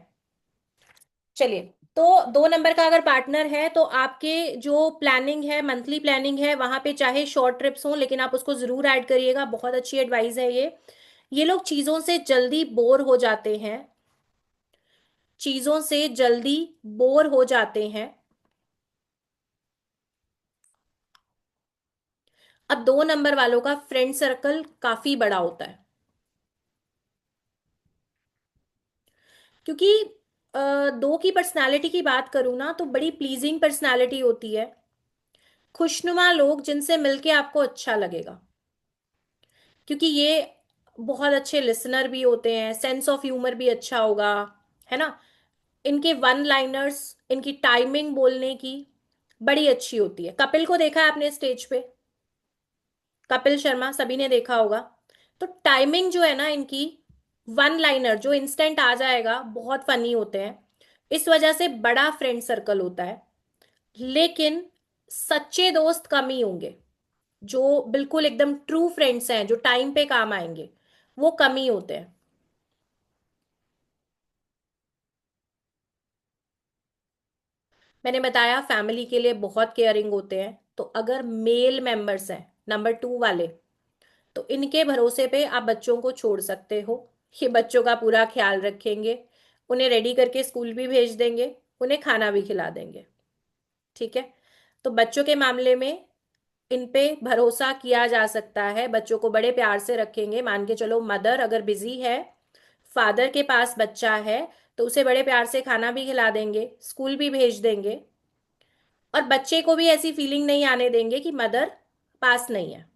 चलिए, तो 2 नंबर का अगर पार्टनर है तो आपके जो प्लानिंग है, मंथली प्लानिंग है, वहां पे चाहे शॉर्ट ट्रिप्स हो लेकिन आप उसको जरूर ऐड करिएगा, बहुत अच्छी एडवाइस है ये। ये लोग चीजों से जल्दी बोर हो जाते हैं, चीजों से जल्दी बोर हो जाते हैं। अब 2 नंबर वालों का फ्रेंड सर्कल काफी बड़ा होता है, क्योंकि 2 की पर्सनालिटी की बात करूं ना तो बड़ी प्लीजिंग पर्सनालिटी होती है, खुशनुमा लोग जिनसे मिलके आपको अच्छा लगेगा, क्योंकि ये बहुत अच्छे लिसनर भी होते हैं, सेंस ऑफ ह्यूमर भी अच्छा होगा, है ना। इनके वन लाइनर्स, इनकी टाइमिंग बोलने की बड़ी अच्छी होती है। कपिल को देखा है आपने स्टेज पे, कपिल शर्मा सभी ने देखा होगा। तो टाइमिंग जो है ना इनकी, वन लाइनर जो इंस्टेंट आ जाएगा, बहुत फनी होते हैं। इस वजह से बड़ा फ्रेंड सर्कल होता है, लेकिन सच्चे दोस्त कम ही होंगे। जो बिल्कुल एकदम ट्रू फ्रेंड्स हैं, जो टाइम पे काम आएंगे, वो कम ही होते हैं। मैंने बताया फैमिली के लिए बहुत केयरिंग होते हैं। तो अगर मेल मेंबर्स हैं नंबर 2 वाले, तो इनके भरोसे पे आप बच्चों को छोड़ सकते हो। ये बच्चों का पूरा ख्याल रखेंगे, उन्हें रेडी करके स्कूल भी भेज देंगे, उन्हें खाना भी खिला देंगे। ठीक है, तो बच्चों के मामले में इन पे भरोसा किया जा सकता है, बच्चों को बड़े प्यार से रखेंगे। मान के चलो मदर अगर बिजी है, फादर के पास बच्चा है, तो उसे बड़े प्यार से खाना भी खिला देंगे, स्कूल भी भेज देंगे, और बच्चे को भी ऐसी फीलिंग नहीं आने देंगे कि मदर पास नहीं है।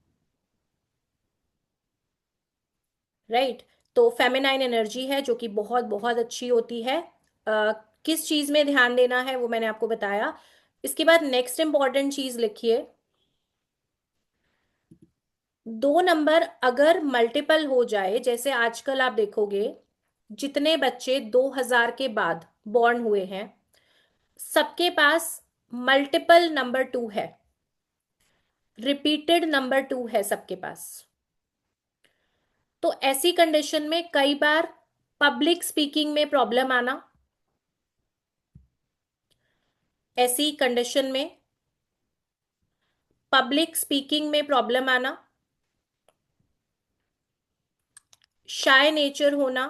राइट। तो फेमिनाइन एनर्जी है जो कि बहुत बहुत अच्छी होती है। किस चीज में ध्यान देना है वो मैंने आपको बताया। इसके बाद नेक्स्ट इंपॉर्टेंट चीज लिखिए, 2 नंबर अगर मल्टीपल हो जाए, जैसे आजकल आप देखोगे जितने बच्चे 2000 के बाद बॉर्न हुए हैं, सबके पास मल्टीपल नंबर 2 है, रिपीटेड नंबर 2 है सबके पास। तो ऐसी कंडीशन में कई बार पब्लिक स्पीकिंग में प्रॉब्लम आना, ऐसी कंडीशन में पब्लिक स्पीकिंग में प्रॉब्लम आना, शाय नेचर होना,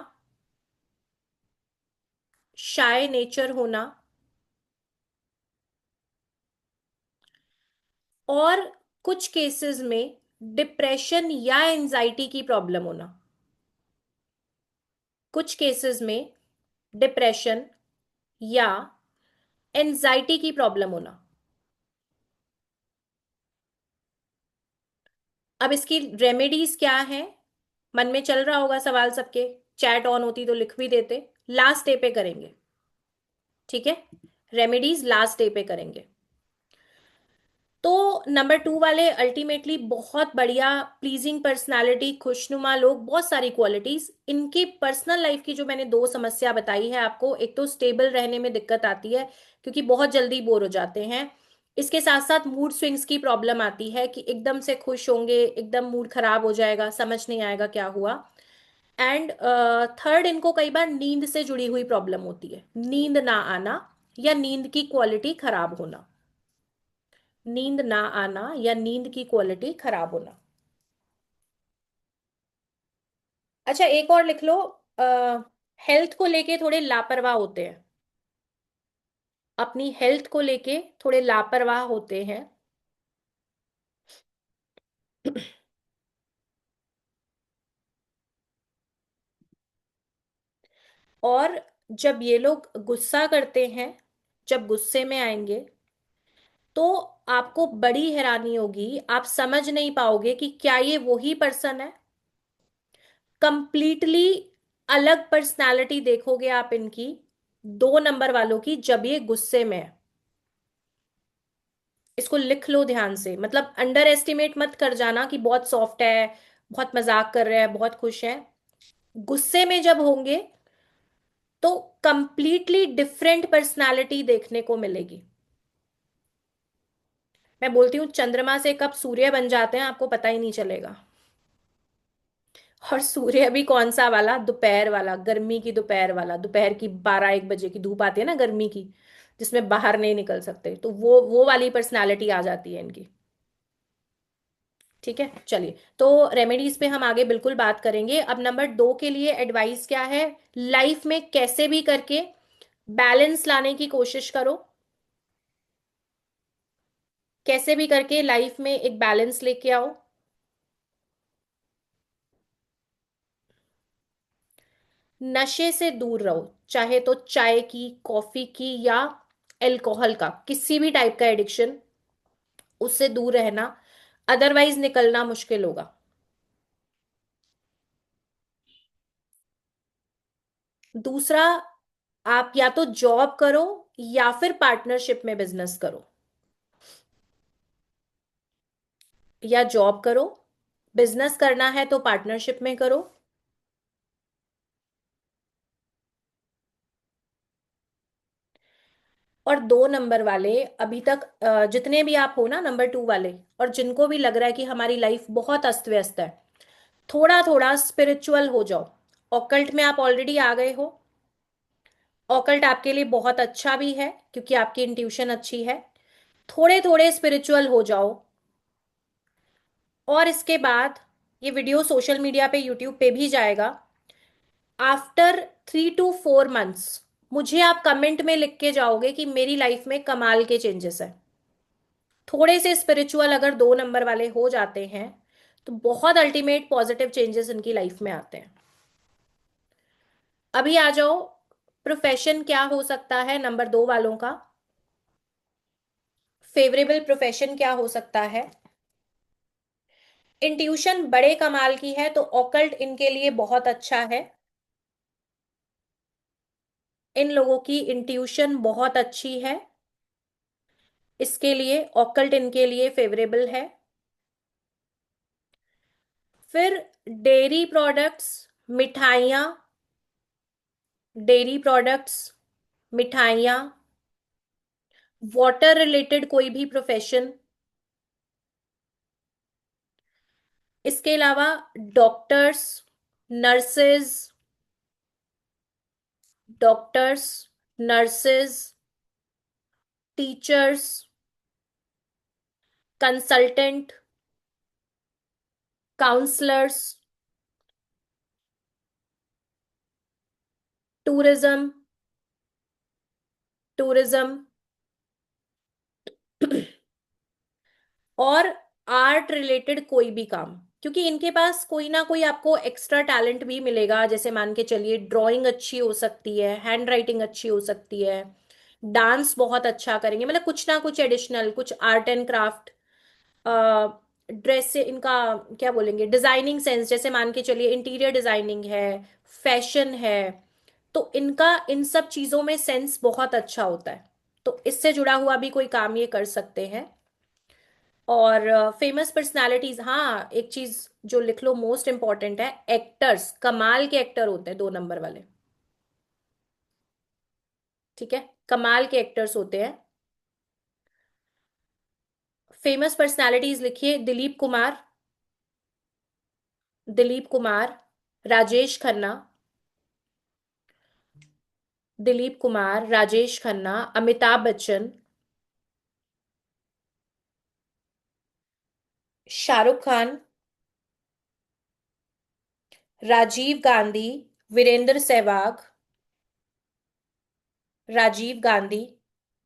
शाय नेचर होना, और कुछ केसेस में डिप्रेशन या एंजाइटी की प्रॉब्लम होना, कुछ केसेस में डिप्रेशन या एंजाइटी की प्रॉब्लम होना। अब इसकी रेमेडीज क्या है, मन में चल रहा होगा सवाल सबके, चैट ऑन होती तो लिख भी देते। लास्ट डे पे करेंगे, ठीक है, रेमेडीज लास्ट डे पे करेंगे। तो नंबर 2 वाले अल्टीमेटली बहुत बढ़िया, प्लीजिंग पर्सनालिटी, खुशनुमा लोग, बहुत सारी क्वालिटीज। इनकी पर्सनल लाइफ की जो मैंने 2 समस्या बताई है आपको, एक तो स्टेबल रहने में दिक्कत आती है क्योंकि बहुत जल्दी बोर हो जाते हैं। इसके साथ साथ मूड स्विंग्स की प्रॉब्लम आती है कि एकदम से खुश होंगे, एकदम मूड खराब हो जाएगा, समझ नहीं आएगा क्या हुआ। एंड थर्ड, इनको कई बार नींद से जुड़ी हुई प्रॉब्लम होती है, नींद ना आना या नींद की क्वालिटी खराब होना, नींद ना आना या नींद की क्वालिटी खराब होना। अच्छा, एक और लिख लो, हेल्थ को लेके थोड़े लापरवाह होते हैं, अपनी हेल्थ को लेके थोड़े लापरवाह होते हैं। और जब ये लोग गुस्सा करते हैं, जब गुस्से में आएंगे, तो आपको बड़ी हैरानी होगी, आप समझ नहीं पाओगे कि क्या ये वही पर्सन है। कंप्लीटली अलग पर्सनालिटी देखोगे आप इनकी, 2 नंबर वालों की, जब ये गुस्से में है। इसको लिख लो ध्यान से, मतलब अंडर एस्टिमेट मत कर जाना कि बहुत सॉफ्ट है, बहुत मजाक कर रहे हैं, बहुत खुश है। गुस्से में जब होंगे तो कंप्लीटली डिफरेंट पर्सनालिटी देखने को मिलेगी। मैं बोलती हूँ चंद्रमा से कब सूर्य बन जाते हैं आपको पता ही नहीं चलेगा। और सूर्य भी कौन सा वाला? दोपहर वाला, गर्मी की दोपहर वाला, दोपहर की 12-1 बजे की धूप आती है ना गर्मी की, जिसमें बाहर नहीं निकल सकते, तो वो वाली पर्सनालिटी आ जाती है इनकी। ठीक है, चलिए, तो रेमेडीज पे हम आगे बिल्कुल बात करेंगे। अब नंबर 2 के लिए एडवाइस क्या है? लाइफ में कैसे भी करके बैलेंस लाने की कोशिश करो। कैसे भी करके लाइफ में एक बैलेंस लेके आओ। नशे से दूर रहो, चाहे तो चाय की, कॉफी की, या अल्कोहल का, किसी भी टाइप का एडिक्शन, उससे दूर रहना, अदरवाइज निकलना मुश्किल होगा। दूसरा, आप या तो जॉब करो या फिर पार्टनरशिप में बिजनेस करो। या जॉब करो, बिजनेस करना है तो पार्टनरशिप में करो। और 2 नंबर वाले, अभी तक जितने भी आप हो ना नंबर 2 वाले, और जिनको भी लग रहा है कि हमारी लाइफ बहुत अस्त व्यस्त है, थोड़ा थोड़ा स्पिरिचुअल हो जाओ। ऑकल्ट में आप ऑलरेडी आ गए हो, ऑकल्ट आपके लिए बहुत अच्छा भी है क्योंकि आपकी इंट्यूशन अच्छी है। थोड़े थोड़े स्पिरिचुअल हो जाओ। और इसके बाद ये वीडियो सोशल मीडिया पे, यूट्यूब पे भी जाएगा। आफ्टर 3 to 4 months मुझे आप कमेंट में लिख के जाओगे कि मेरी लाइफ में कमाल के चेंजेस है। थोड़े से स्पिरिचुअल अगर 2 नंबर वाले हो जाते हैं तो बहुत अल्टीमेट पॉजिटिव चेंजेस इनकी लाइफ में आते हैं। अभी आ जाओ, प्रोफेशन क्या हो सकता है नंबर 2 वालों का? फेवरेबल प्रोफेशन क्या हो सकता है? इंट्यूशन बड़े कमाल की है तो ऑकल्ट इनके लिए बहुत अच्छा है। इन लोगों की इंट्यूशन बहुत अच्छी है, इसके लिए ऑकल्ट इनके लिए फेवरेबल है। फिर डेयरी प्रोडक्ट्स, मिठाइयाँ, डेयरी प्रोडक्ट्स, मिठाइयाँ, वाटर रिलेटेड कोई भी प्रोफेशन। इसके अलावा doctors, nurses, doctors, nurses, teachers, consultant, counsellors, tourism, tourism, और आर्ट रिलेटेड कोई भी काम, क्योंकि इनके पास कोई ना कोई आपको एक्स्ट्रा टैलेंट भी मिलेगा। जैसे मान के चलिए ड्राइंग अच्छी हो सकती है, हैंड राइटिंग अच्छी हो सकती है, डांस बहुत अच्छा करेंगे, मतलब कुछ ना कुछ एडिशनल, कुछ आर्ट एंड क्राफ्ट, ड्रेस से इनका क्या बोलेंगे, डिजाइनिंग सेंस, जैसे मान के चलिए इंटीरियर डिजाइनिंग है, फैशन है, तो इनका इन सब चीजों में सेंस बहुत अच्छा होता है। तो इससे जुड़ा हुआ भी कोई काम ये कर सकते हैं। और फेमस पर्सनालिटीज, हाँ एक चीज जो लिख लो मोस्ट इंपॉर्टेंट है, एक्टर्स कमाल के एक्टर होते हैं 2 नंबर वाले। ठीक है, कमाल के एक्टर्स होते हैं। फेमस पर्सनालिटीज लिखिए, दिलीप कुमार, दिलीप कुमार, राजेश खन्ना, दिलीप कुमार, राजेश खन्ना, अमिताभ बच्चन, शाहरुख खान, राजीव गांधी, वीरेंद्र सहवाग, राजीव गांधी,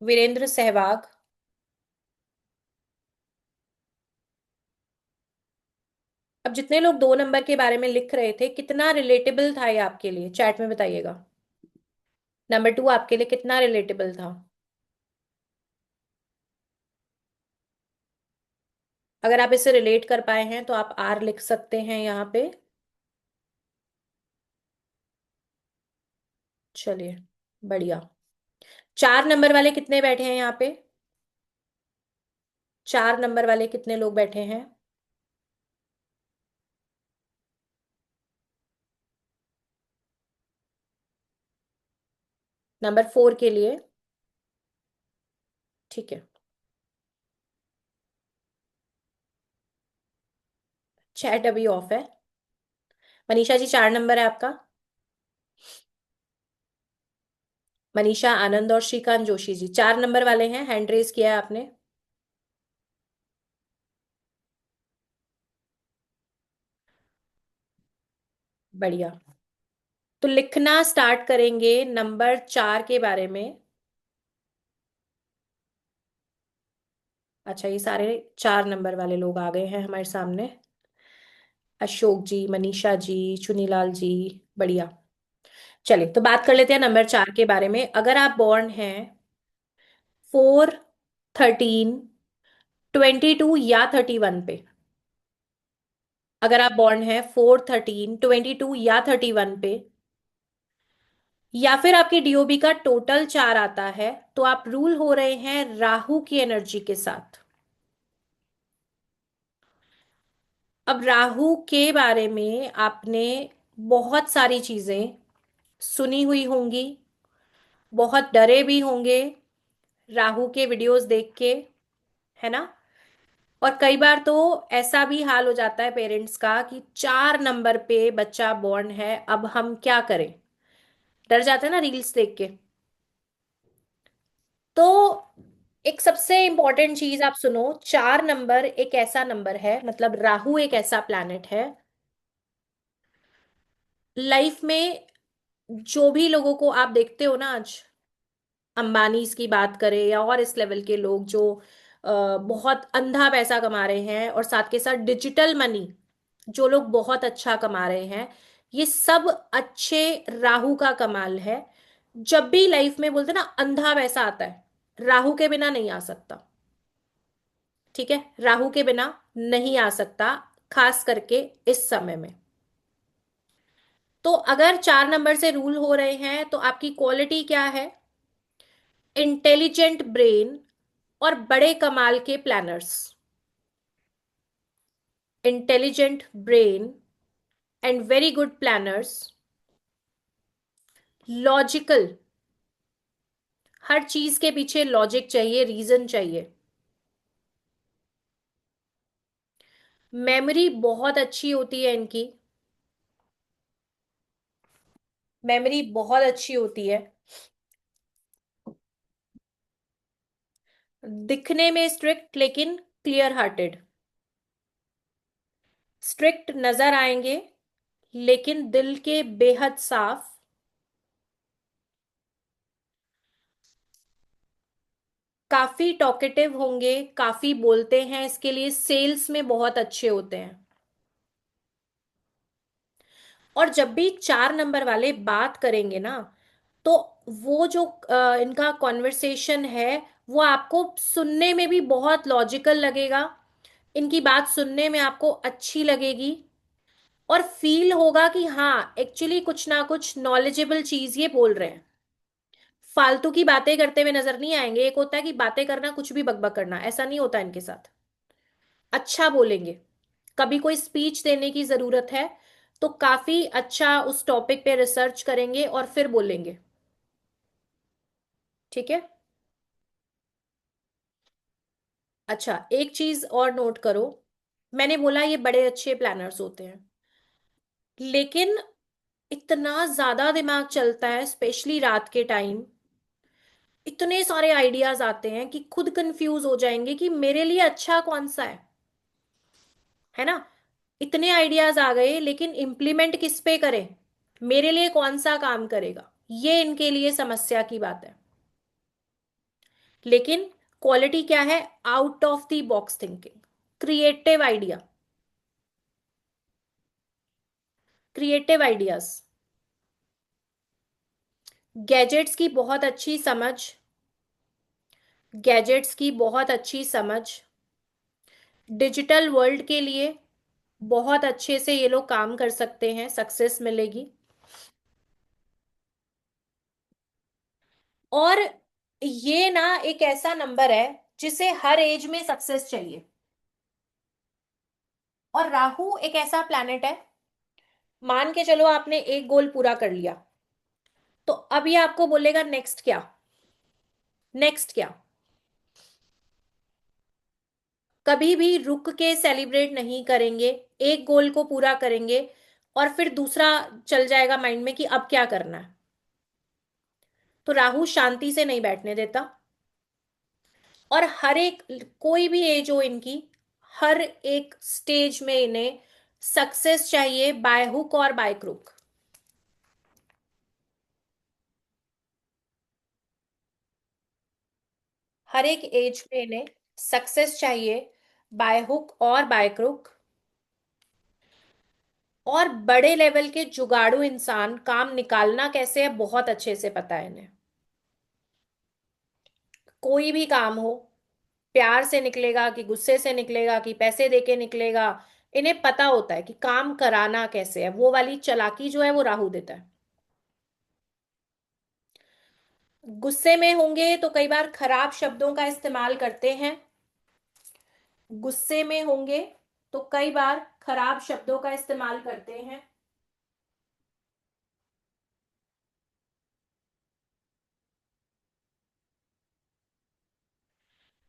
वीरेंद्र सहवाग। अब जितने लोग 2 नंबर के बारे में लिख रहे थे, कितना रिलेटेबल था ये आपके लिए, चैट में बताइएगा। नंबर 2 आपके लिए कितना रिलेटेबल था? अगर आप इससे रिलेट कर पाए हैं तो आप आर लिख सकते हैं यहाँ पे। चलिए, बढ़िया। 4 नंबर वाले कितने बैठे हैं यहाँ पे? 4 नंबर वाले कितने लोग बैठे हैं? नंबर 4 के लिए? ठीक है, चैट अभी ऑफ है। मनीषा जी 4 नंबर है आपका। मनीषा आनंद और श्रीकांत जोशी जी 4 नंबर वाले हैं, हैंड रेज किया है आपने। बढ़िया। तो लिखना स्टार्ट करेंगे नंबर 4 के बारे में। अच्छा, ये सारे 4 नंबर वाले लोग आ गए हैं हमारे सामने। अशोक जी, मनीषा जी, चुनीलाल जी। बढ़िया। चलिए तो बात कर लेते हैं नंबर 4 के बारे में। अगर आप बॉर्न हैं 4, 13, 22 या 31 पे, अगर आप बॉर्न हैं 4, 13, 22 या 31 पे, या फिर आपके डीओबी का टोटल 4 आता है, तो आप रूल हो रहे हैं राहु की एनर्जी के साथ। अब राहु के बारे में आपने बहुत सारी चीजें सुनी हुई होंगी, बहुत डरे भी होंगे राहु के वीडियोस देख के, है ना। और कई बार तो ऐसा भी हाल हो जाता है पेरेंट्स का कि 4 नंबर पे बच्चा बॉर्न है, अब हम क्या करें। डर जाते हैं ना रील्स देख के। तो एक सबसे इंपॉर्टेंट चीज आप सुनो, 4 नंबर एक ऐसा नंबर है, मतलब राहु एक ऐसा प्लैनेट है लाइफ में। जो भी लोगों को आप देखते हो ना आज, अंबानी की बात करें या और इस लेवल के लोग जो बहुत अंधा पैसा कमा रहे हैं, और साथ के साथ डिजिटल मनी जो लोग बहुत अच्छा कमा रहे हैं, ये सब अच्छे राहु का कमाल है। जब भी लाइफ में बोलते हैं ना अंधा पैसा आता है, राहु के बिना नहीं आ सकता। ठीक है, राहु के बिना नहीं आ सकता, खास करके इस समय में। तो अगर 4 नंबर से रूल हो रहे हैं तो आपकी क्वालिटी क्या है? इंटेलिजेंट ब्रेन और बड़े कमाल के planners. Intelligent brain and very good planners. Logical, हर चीज के पीछे लॉजिक चाहिए, रीजन चाहिए। मेमोरी बहुत अच्छी होती है इनकी, मेमोरी बहुत अच्छी होती है। दिखने में स्ट्रिक्ट लेकिन क्लियर हार्टेड। स्ट्रिक्ट नजर आएंगे लेकिन दिल के बेहद साफ। काफी टॉकेटिव होंगे, काफी बोलते हैं, इसके लिए सेल्स में बहुत अच्छे होते हैं। और जब भी 4 नंबर वाले बात करेंगे ना, तो वो जो इनका कॉन्वर्सेशन है, वो आपको सुनने में भी बहुत लॉजिकल लगेगा। इनकी बात सुनने में आपको अच्छी लगेगी, और फील होगा कि हाँ एक्चुअली कुछ ना कुछ नॉलेजेबल चीज ये बोल रहे हैं। फालतू की बातें करते हुए नजर नहीं आएंगे। एक होता है कि बातें करना, कुछ भी बकबक करना, ऐसा नहीं होता इनके साथ। अच्छा बोलेंगे। कभी कोई स्पीच देने की जरूरत है तो काफी अच्छा उस टॉपिक पे रिसर्च करेंगे और फिर बोलेंगे। ठीक है। अच्छा, एक चीज और नोट करो। मैंने बोला ये बड़े अच्छे प्लानर्स होते हैं, लेकिन इतना ज्यादा दिमाग चलता है स्पेशली रात के टाइम। इतने सारे आइडियाज आते हैं कि खुद कंफ्यूज हो जाएंगे कि मेरे लिए अच्छा कौन सा है ना। इतने आइडियाज आ गए लेकिन इम्प्लीमेंट किस पे करें, मेरे लिए कौन सा काम करेगा, ये इनके लिए समस्या की बात है। लेकिन क्वालिटी क्या है? Out of the box thinking, creative idea, creative ideas, gadgets की बहुत अच्छी समझ, गैजेट्स की बहुत अच्छी समझ, डिजिटल वर्ल्ड के लिए बहुत अच्छे से ये लोग काम कर सकते हैं, सक्सेस मिलेगी। और ये ना एक ऐसा नंबर है जिसे हर एज में सक्सेस चाहिए। और राहु एक ऐसा प्लैनेट है, मान के चलो आपने एक गोल पूरा कर लिया, तो अब ये आपको बोलेगा नेक्स्ट क्या, नेक्स्ट क्या। कभी भी रुक के सेलिब्रेट नहीं करेंगे, एक गोल को पूरा करेंगे। और फिर दूसरा चल जाएगा माइंड में कि अब क्या करना है। तो राहु शांति से नहीं बैठने देता। और हर एक, कोई भी एज हो इनकी, हर एक स्टेज में इन्हें सक्सेस चाहिए, बाय हुक और बाय क्रुक। हर एक एज में इन्हें सक्सेस चाहिए, बाय हुक और बाय क्रुक। और बड़े लेवल के जुगाड़ू इंसान, काम निकालना कैसे है बहुत अच्छे से पता है इन्हें। कोई भी काम हो, प्यार से निकलेगा कि गुस्से से निकलेगा कि पैसे देके निकलेगा, इन्हें पता होता है कि काम कराना कैसे है। वो वाली चालाकी जो है वो राहु देता है। गुस्से में होंगे तो कई बार खराब शब्दों का इस्तेमाल करते हैं। गुस्से में होंगे तो कई बार खराब शब्दों का इस्तेमाल करते हैं।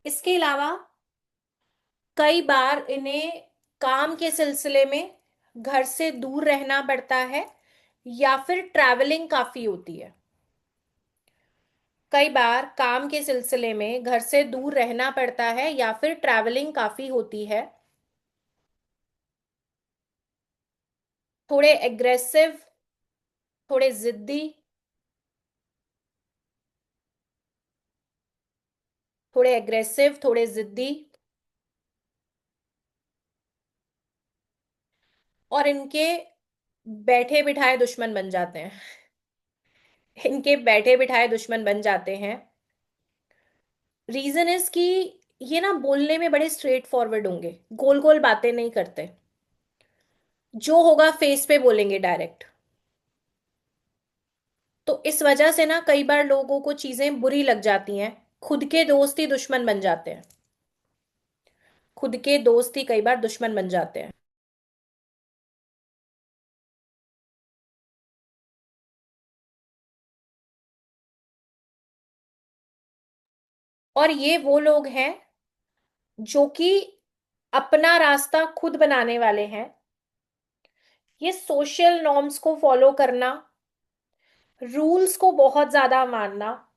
इसके अलावा कई बार इन्हें काम के सिलसिले में घर से दूर रहना पड़ता है, या फिर ट्रैवलिंग काफी होती है। कई बार काम के सिलसिले में घर से दूर रहना पड़ता है या फिर ट्रैवलिंग काफी होती है। थोड़े एग्रेसिव, थोड़े जिद्दी, थोड़े एग्रेसिव, थोड़े जिद्दी। और इनके बैठे बिठाए दुश्मन बन जाते हैं। इनके बैठे बिठाए दुश्मन बन जाते हैं। रीजन इज कि ये ना बोलने में बड़े स्ट्रेट फॉरवर्ड होंगे, गोल गोल बातें नहीं करते। जो होगा फेस पे बोलेंगे डायरेक्ट। तो इस वजह से ना कई बार लोगों को चीजें बुरी लग जाती हैं, खुद के दोस्त ही दुश्मन बन जाते हैं। खुद के दोस्त ही कई बार दुश्मन बन जाते हैं। और ये वो लोग हैं जो कि अपना रास्ता खुद बनाने वाले हैं। ये सोशल नॉर्म्स को फॉलो करना, रूल्स को बहुत ज्यादा मानना,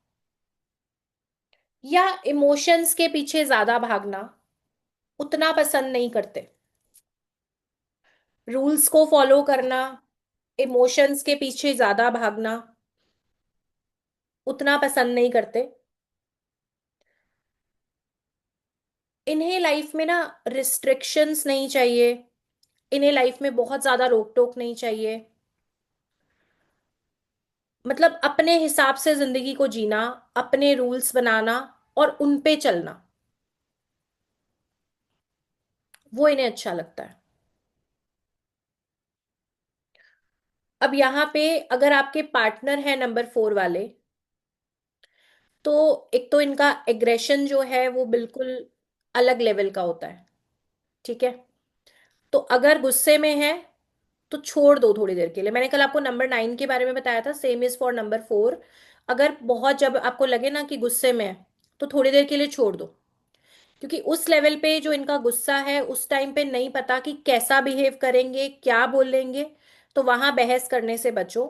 या इमोशंस के पीछे ज्यादा भागना उतना पसंद नहीं करते। रूल्स को फॉलो करना, इमोशंस के पीछे ज्यादा भागना उतना पसंद नहीं करते। इन्हें लाइफ में ना रिस्ट्रिक्शंस नहीं चाहिए। इन्हें लाइफ में बहुत ज्यादा रोक टोक नहीं चाहिए। मतलब अपने हिसाब से जिंदगी को जीना, अपने रूल्स बनाना और उन पे चलना, वो इन्हें अच्छा लगता है। अब यहाँ पे अगर आपके पार्टनर है नंबर 4 वाले, तो एक तो इनका एग्रेशन जो है वो बिल्कुल अलग लेवल का होता है। ठीक है। तो अगर गुस्से में है तो छोड़ दो थोड़ी देर के लिए। मैंने कल आपको नंबर 9 के बारे में बताया था, सेम इज फॉर नंबर 4। अगर बहुत, जब आपको लगे ना कि गुस्से में है, तो थोड़ी देर के लिए छोड़ दो। क्योंकि उस लेवल पे जो इनका गुस्सा है, उस टाइम पे नहीं पता कि कैसा बिहेव करेंगे, क्या बोलेंगे। तो वहां बहस करने से बचो।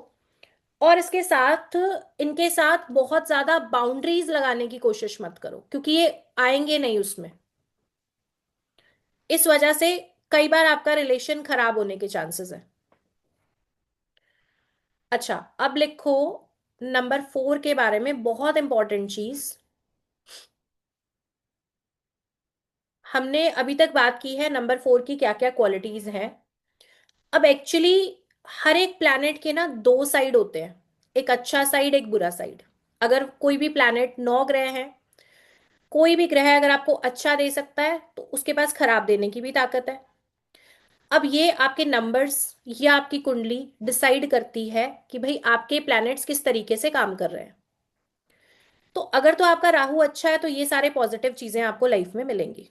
और इसके साथ, इनके साथ बहुत ज्यादा बाउंड्रीज लगाने की कोशिश मत करो, क्योंकि ये आएंगे नहीं उसमें। इस वजह से कई बार आपका रिलेशन खराब होने के चांसेस है। अच्छा, अब लिखो नंबर 4 के बारे में बहुत इंपॉर्टेंट चीज। हमने अभी तक बात की है नंबर 4 की क्या क्या क्वालिटीज हैं। अब एक्चुअली हर एक प्लैनेट के ना दो साइड होते हैं, एक अच्छा साइड, एक बुरा साइड। अगर कोई भी प्लैनेट, 9 ग्रह हैं, कोई भी ग्रह अगर आपको अच्छा दे सकता है तो उसके पास खराब देने की भी ताकत है। अब ये आपके नंबर्स या आपकी कुंडली डिसाइड करती है कि भाई आपके प्लैनेट्स किस तरीके से काम कर रहे हैं। तो अगर तो आपका राहु अच्छा है तो ये सारे पॉजिटिव चीजें आपको लाइफ में मिलेंगी।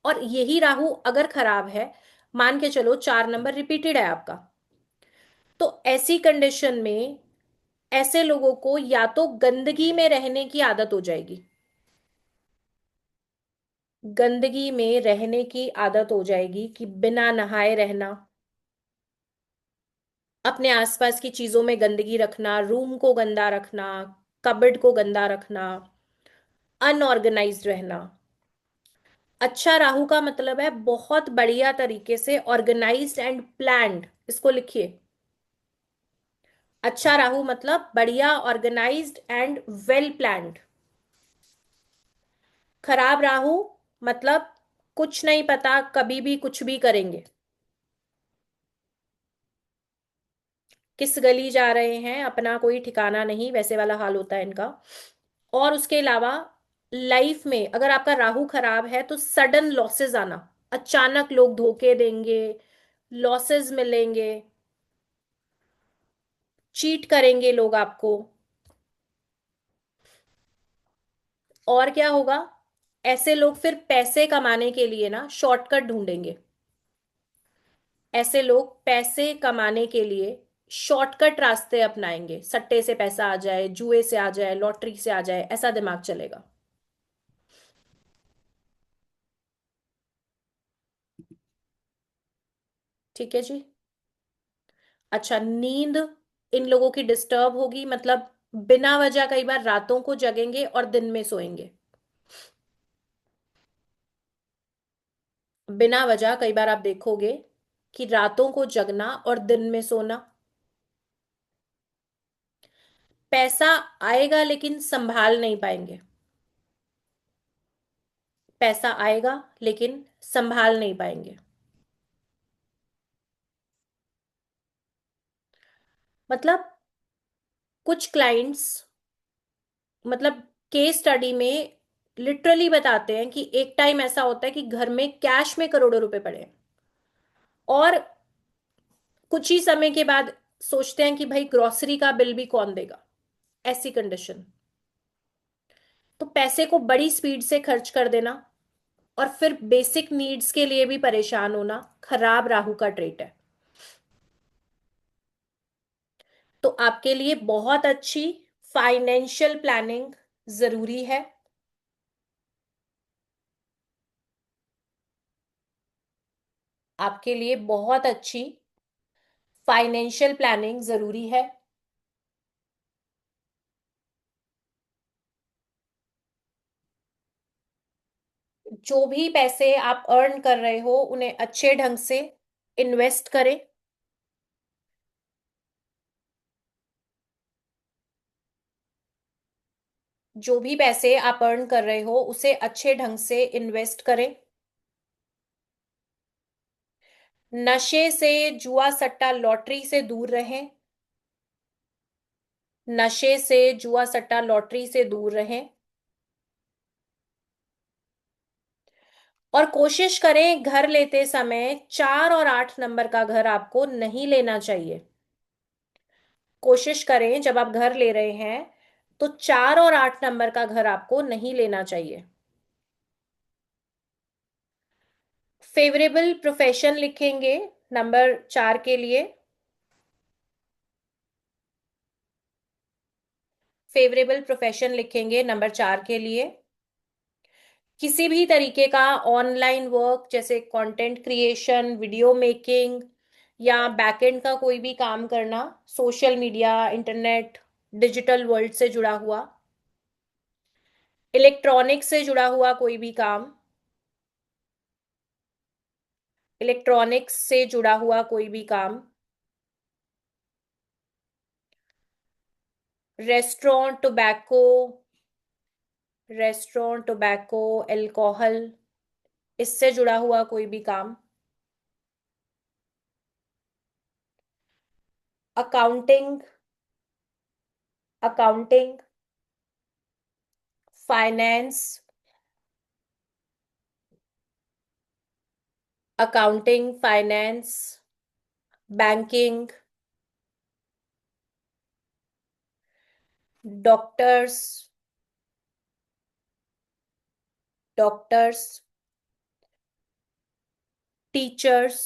और यही राहु अगर खराब है, मान के चलो 4 नंबर रिपीटेड है आपका, तो ऐसी कंडीशन में ऐसे लोगों को या तो गंदगी में रहने की आदत हो जाएगी। गंदगी में रहने की आदत हो जाएगी कि बिना नहाए रहना, अपने आसपास की चीजों में गंदगी रखना, रूम को गंदा रखना, कबर्ड को गंदा रखना, अनऑर्गेनाइज्ड रहना। अच्छा राहु का मतलब है बहुत बढ़िया तरीके से ऑर्गेनाइज्ड एंड प्लान्ड, इसको लिखिए। अच्छा राहु मतलब बढ़िया ऑर्गेनाइज्ड एंड वेल प्लान्ड। खराब राहु मतलब कुछ नहीं पता, कभी भी कुछ भी करेंगे। किस गली जा रहे हैं अपना कोई ठिकाना नहीं, वैसे वाला हाल होता है इनका। और उसके अलावा लाइफ में अगर आपका राहु खराब है तो सडन लॉसेस आना, अचानक लोग धोखे देंगे, लॉसेस मिलेंगे, चीट करेंगे लोग आपको। और क्या होगा, ऐसे लोग फिर पैसे कमाने के लिए ना शॉर्टकट ढूंढेंगे। ऐसे लोग पैसे कमाने के लिए शॉर्टकट रास्ते अपनाएंगे, सट्टे से पैसा आ जाए, जुए से आ जाए, लॉटरी से आ जाए, ऐसा दिमाग चलेगा। ठीक है जी। अच्छा, नींद इन लोगों की डिस्टर्ब होगी, मतलब बिना वजह कई बार रातों को जगेंगे और दिन में सोएंगे। बिना वजह कई बार आप देखोगे कि रातों को जगना और दिन में सोना। पैसा आएगा लेकिन संभाल नहीं पाएंगे। पैसा आएगा लेकिन संभाल नहीं पाएंगे। मतलब कुछ क्लाइंट्स, मतलब केस स्टडी में लिटरली बताते हैं कि एक टाइम ऐसा होता है कि घर में कैश में करोड़ों रुपए पड़े हैं, और कुछ ही समय के बाद सोचते हैं कि भाई ग्रोसरी का बिल भी कौन देगा, ऐसी कंडीशन। तो पैसे को बड़ी स्पीड से खर्च कर देना और फिर बेसिक नीड्स के लिए भी परेशान होना खराब राहु का ट्रेट है। तो आपके लिए बहुत अच्छी फाइनेंशियल प्लानिंग जरूरी है। आपके लिए बहुत अच्छी फाइनेंशियल प्लानिंग जरूरी है। जो भी पैसे आप अर्न कर रहे हो उन्हें अच्छे ढंग से इन्वेस्ट करें। जो भी पैसे आप अर्न कर रहे हो उसे अच्छे ढंग से इन्वेस्ट करें। नशे से, जुआ सट्टा लॉटरी से दूर रहें। नशे से, जुआ सट्टा लॉटरी से दूर रहें। और कोशिश करें घर लेते समय 4 और 8 नंबर का घर आपको नहीं लेना चाहिए। कोशिश करें जब आप घर ले रहे हैं तो 4 और 8 नंबर का घर आपको नहीं लेना चाहिए। फेवरेबल प्रोफेशन लिखेंगे नंबर 4 के लिए। फेवरेबल प्रोफेशन लिखेंगे नंबर 4 के लिए। किसी भी तरीके का ऑनलाइन वर्क जैसे कंटेंट क्रिएशन, वीडियो मेकिंग, या बैकएंड का कोई भी काम करना, social media, internet, digital world से जुड़ा हुआ, इलेक्ट्रॉनिक्स से जुड़ा हुआ कोई भी काम, इलेक्ट्रॉनिक्स से जुड़ा हुआ कोई भी काम, restaurant, tobacco, restaurant, tobacco, alcohol, इससे जुड़ा हुआ कोई भी काम, accounting, accounting, finance, accounting, finance, banking, doctors, doctors, teachers,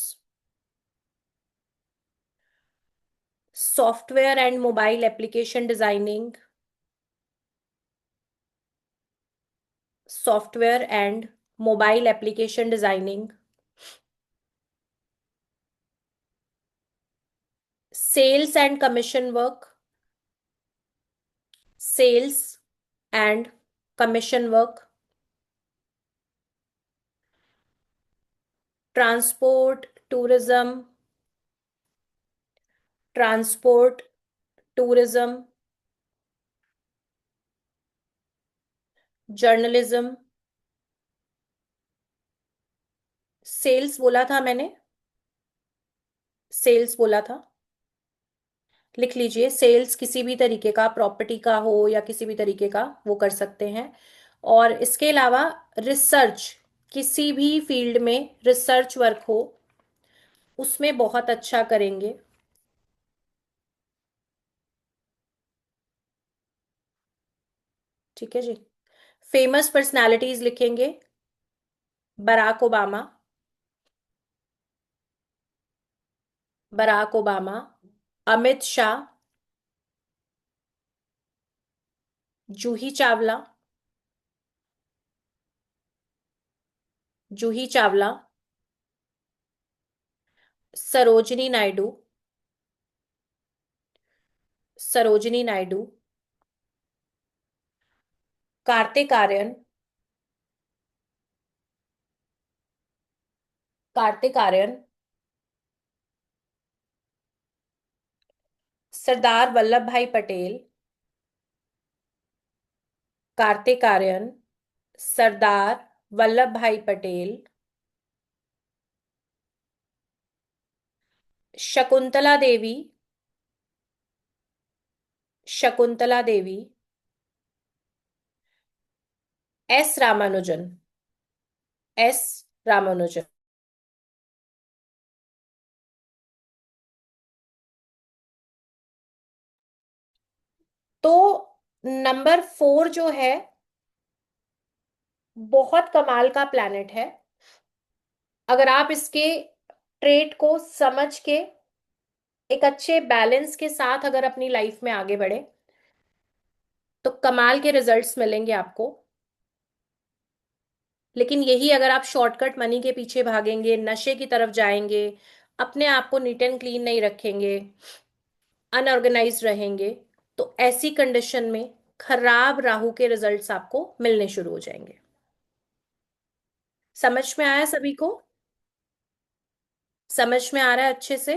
software and mobile application designing, software and mobile application designing, sales and commission work, sales and commission work, transport tourism, transport tourism, journalism. Sales बोला था मैंने, sales बोला था। लिख लीजिए, sales किसी भी तरीके का, प्रॉपर्टी का हो या किसी भी तरीके का, वो कर सकते हैं। और इसके अलावा रिसर्च, किसी भी फील्ड में रिसर्च वर्क हो उसमें बहुत अच्छा करेंगे। ठीक है जी। फेमस पर्सनालिटीज लिखेंगे, Barack Obama, Barack Obama, Amit Shah, Juhi Chawla, Juhi Chawla, Sarojini Naidu, Sarojini Naidu, Kartik Aaryan, Kartik Aaryan, Sardar Vallabh bhai Patel, Kartik Aaryan, Sardar Vallabh bhai Patel, Shakuntala Devi, Shakuntala Devi, S Ramanujan, S Ramanujan. तो नंबर 4 जो है, बहुत कमाल का प्लैनेट है। अगर आप इसके ट्रेट को समझ के एक अच्छे बैलेंस के साथ अगर अपनी लाइफ में आगे बढ़े तो कमाल के रिजल्ट्स मिलेंगे आपको। लेकिन यही अगर आप शॉर्टकट मनी के पीछे भागेंगे, नशे की तरफ जाएंगे, अपने आप को नीट एंड क्लीन नहीं रखेंगे, अनऑर्गेनाइज रहेंगे, तो ऐसी कंडीशन में खराब राहु के रिजल्ट्स आपको मिलने शुरू हो जाएंगे। समझ में आया सभी को? समझ में आ रहा है अच्छे से?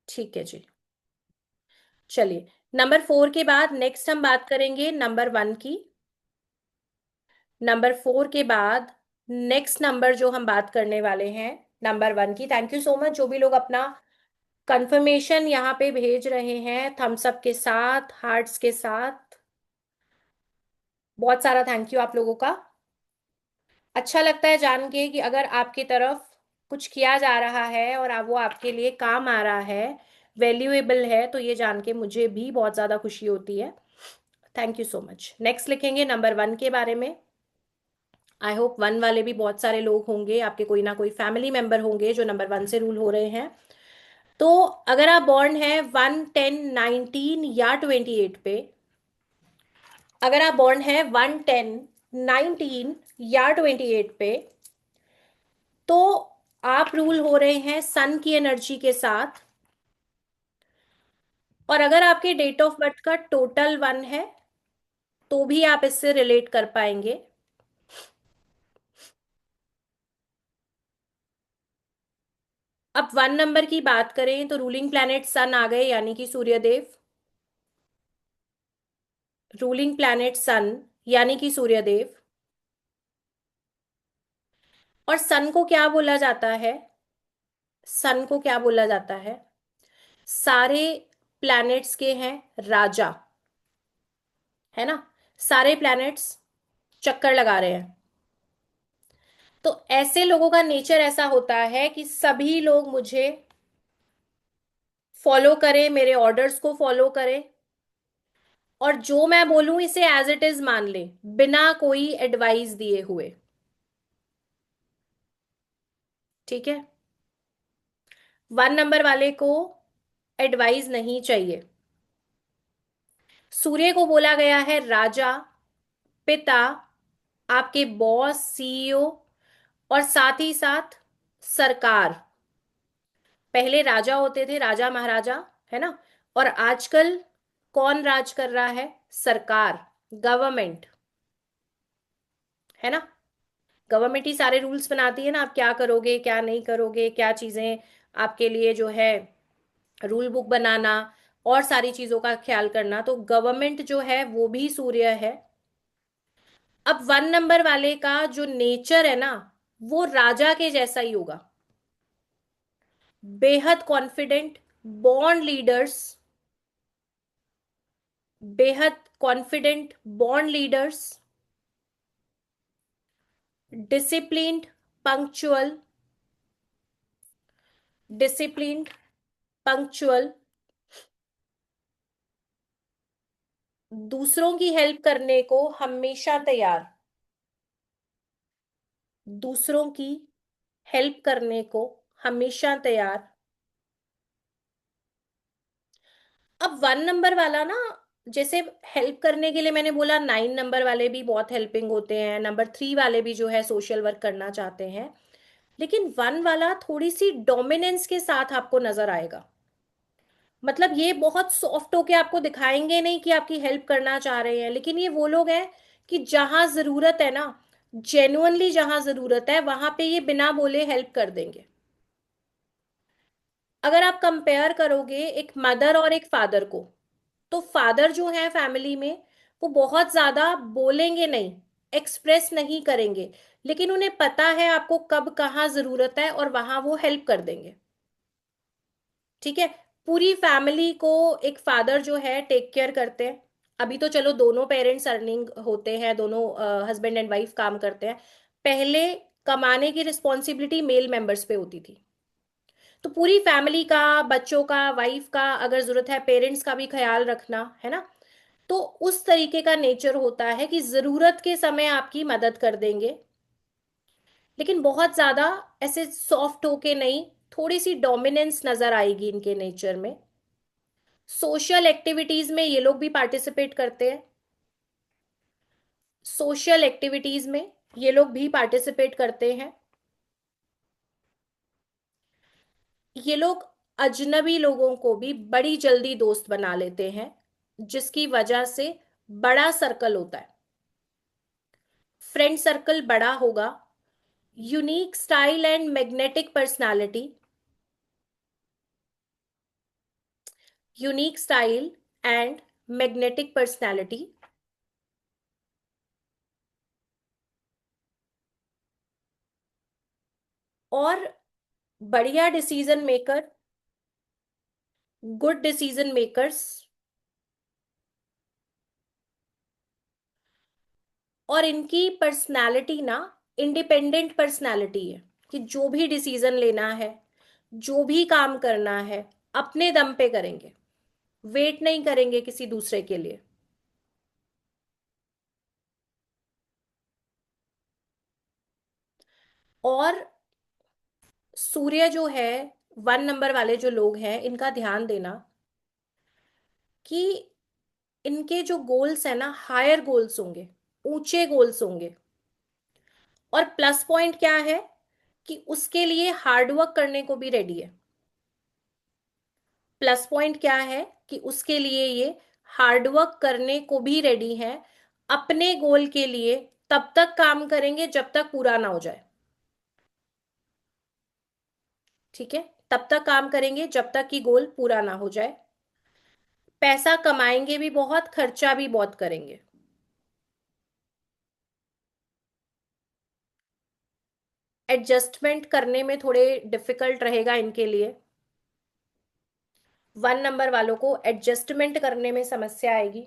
ठीक है जी। चलिए, नंबर 4 के बाद नेक्स्ट हम बात करेंगे नंबर 1 की। नंबर 4 के बाद नेक्स्ट नंबर जो हम बात करने वाले हैं, नंबर 1 की। थैंक यू सो मच जो भी लोग अपना कंफर्मेशन यहाँ पे भेज रहे हैं, थम्स अप के साथ, हार्ट्स के साथ। बहुत सारा थैंक यू आप लोगों का। अच्छा लगता है जान के कि अगर आपकी तरफ कुछ किया जा रहा है और वो आपके लिए काम आ रहा है, वैल्यूएबल है, तो ये जान के मुझे भी बहुत ज्यादा खुशी होती है। Thank you so much. Next लिखेंगे नंबर 1 के बारे में। आई होप 1 वाले भी बहुत सारे लोग होंगे, आपके कोई ना कोई फैमिली मेंबर होंगे जो नंबर 1 से रूल हो रहे हैं। तो अगर आप बॉर्न है 1, 10, 19 या 28 पे, अगर आप बॉर्न है 1, 10, 19 या 28 पे, तो आप रूल हो रहे हैं सन की एनर्जी के साथ। और अगर आपके डेट ऑफ बर्थ का टोटल 1 है तो भी आप इससे रिलेट कर पाएंगे। अब 1 नंबर की बात करें तो रूलिंग प्लैनेट सन आ गए, यानी कि सूर्यदेव। रूलिंग प्लैनेट सन यानी कि सूर्यदेव। और सन को क्या बोला जाता है? सन को क्या बोला जाता है? सारे प्लैनेट्स के हैं राजा, है ना? सारे प्लैनेट्स चक्कर लगा रहे हैं। तो ऐसे लोगों का नेचर ऐसा होता है कि सभी लोग मुझे फॉलो करें, मेरे ऑर्डर्स को फॉलो करें, और जो मैं बोलूं इसे एज इट इज मान ले, बिना कोई एडवाइस दिए हुए। ठीक है। 1 नंबर वाले को एडवाइस नहीं चाहिए। सूर्य को बोला गया है राजा, पिता, आपके बॉस, सीईओ, और साथ ही साथ सरकार। पहले राजा होते थे, राजा महाराजा, है ना। और आजकल कौन राज कर रहा है? सरकार, गवर्नमेंट, है ना। गवर्नमेंट ही सारे रूल्स बनाती है ना, आप क्या करोगे क्या नहीं करोगे, क्या चीजें आपके लिए जो है, रूल बुक बनाना और सारी चीजों का ख्याल करना, तो गवर्नमेंट जो है वो भी सूर्य है। अब 1 नंबर वाले का जो नेचर है ना, वो राजा के जैसा ही होगा। बेहद कॉन्फिडेंट, बॉन्ड लीडर्स, बेहद confident bond leaders, disciplined, punctual, disciplined, punctual, दूसरों की हेल्प करने को हमेशा तैयार, दूसरों की हेल्प करने को हमेशा तैयार। अब 1 नंबर वाला ना, जैसे हेल्प करने के लिए मैंने बोला, 9 नंबर वाले भी बहुत हेल्पिंग होते हैं, नंबर 3 वाले भी जो है सोशल वर्क करना चाहते हैं। लेकिन 1 वाला थोड़ी सी डोमिनेंस के साथ आपको नजर आएगा। मतलब ये बहुत सॉफ्ट होके आपको दिखाएंगे नहीं कि आपकी हेल्प करना चाह रहे हैं, लेकिन ये वो लोग हैं कि जहां जरूरत है ना, जेन्युइनली जहां जरूरत है वहां पे ये बिना बोले हेल्प कर देंगे। अगर आप कंपेयर करोगे एक मदर और एक फादर को, तो फादर जो है फैमिली में, वो बहुत ज्यादा बोलेंगे नहीं, एक्सप्रेस नहीं करेंगे, लेकिन उन्हें पता है आपको कब कहाँ जरूरत है और वहां वो हेल्प कर देंगे। ठीक है। पूरी फैमिली को एक फादर जो है टेक केयर करते हैं। अभी तो चलो दोनों पेरेंट्स अर्निंग होते हैं, दोनों हस्बैंड एंड वाइफ काम करते हैं। पहले कमाने की रिस्पॉन्सिबिलिटी मेल मेंबर्स पे होती थी। तो पूरी फैमिली का, बच्चों का, वाइफ का, अगर जरूरत है पेरेंट्स का भी ख्याल रखना, है ना। तो उस तरीके का नेचर होता है कि जरूरत के समय आपकी मदद कर देंगे, लेकिन बहुत ज्यादा ऐसे सॉफ्ट होके नहीं, थोड़ी सी डोमिनेंस नजर आएगी इनके नेचर में। सोशल एक्टिविटीज में ये लोग भी पार्टिसिपेट करते हैं, सोशल एक्टिविटीज में ये लोग भी पार्टिसिपेट करते हैं। ये लोग अजनबी लोगों को भी बड़ी जल्दी दोस्त बना लेते हैं, जिसकी वजह से बड़ा सर्कल होता है, फ्रेंड सर्कल बड़ा होगा। Unique style and magnetic personality, unique style and magnetic personality, और बढ़िया decision maker, good decision makers. और इनकी पर्सनालिटी ना इंडिपेंडेंट पर्सनालिटी है, कि जो भी डिसीजन लेना है, जो भी काम करना है, अपने दम पे करेंगे, वेट नहीं करेंगे किसी दूसरे के लिए। और सूर्य जो है, 1 नंबर वाले जो लोग हैं, इनका ध्यान देना कि इनके जो गोल्स है ना, हायर गोल्स होंगे, ऊंचे गोल्स होंगे। और प्लस पॉइंट क्या है कि उसके लिए हार्डवर्क करने को भी रेडी है। प्लस पॉइंट क्या है कि उसके लिए ये हार्डवर्क करने को भी रेडी है, अपने गोल के लिए तब तक काम करेंगे जब तक पूरा ना हो जाए। ठीक है। तब तक काम करेंगे जब तक कि गोल पूरा ना हो जाए। पैसा कमाएंगे भी बहुत, खर्चा भी बहुत करेंगे। एडजस्टमेंट करने में थोड़े डिफिकल्ट रहेगा इनके लिए। 1 नंबर वालों को एडजस्टमेंट करने में समस्या आएगी।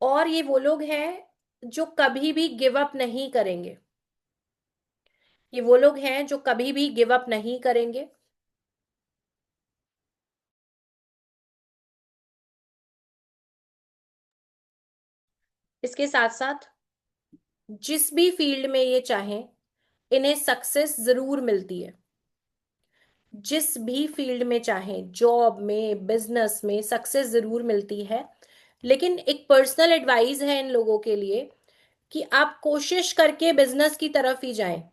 और ये वो लोग हैं जो कभी भी गिव अप नहीं करेंगे। ये वो लोग हैं जो कभी भी गिव अप नहीं करेंगे। इसके साथ साथ जिस भी फील्ड में ये चाहें, इन्हें सक्सेस जरूर मिलती है। जिस भी फील्ड में चाहें, जॉब में, बिजनेस में सक्सेस जरूर मिलती है। लेकिन एक पर्सनल एडवाइस है इन लोगों के लिए कि आप कोशिश करके बिजनेस की तरफ ही जाएं।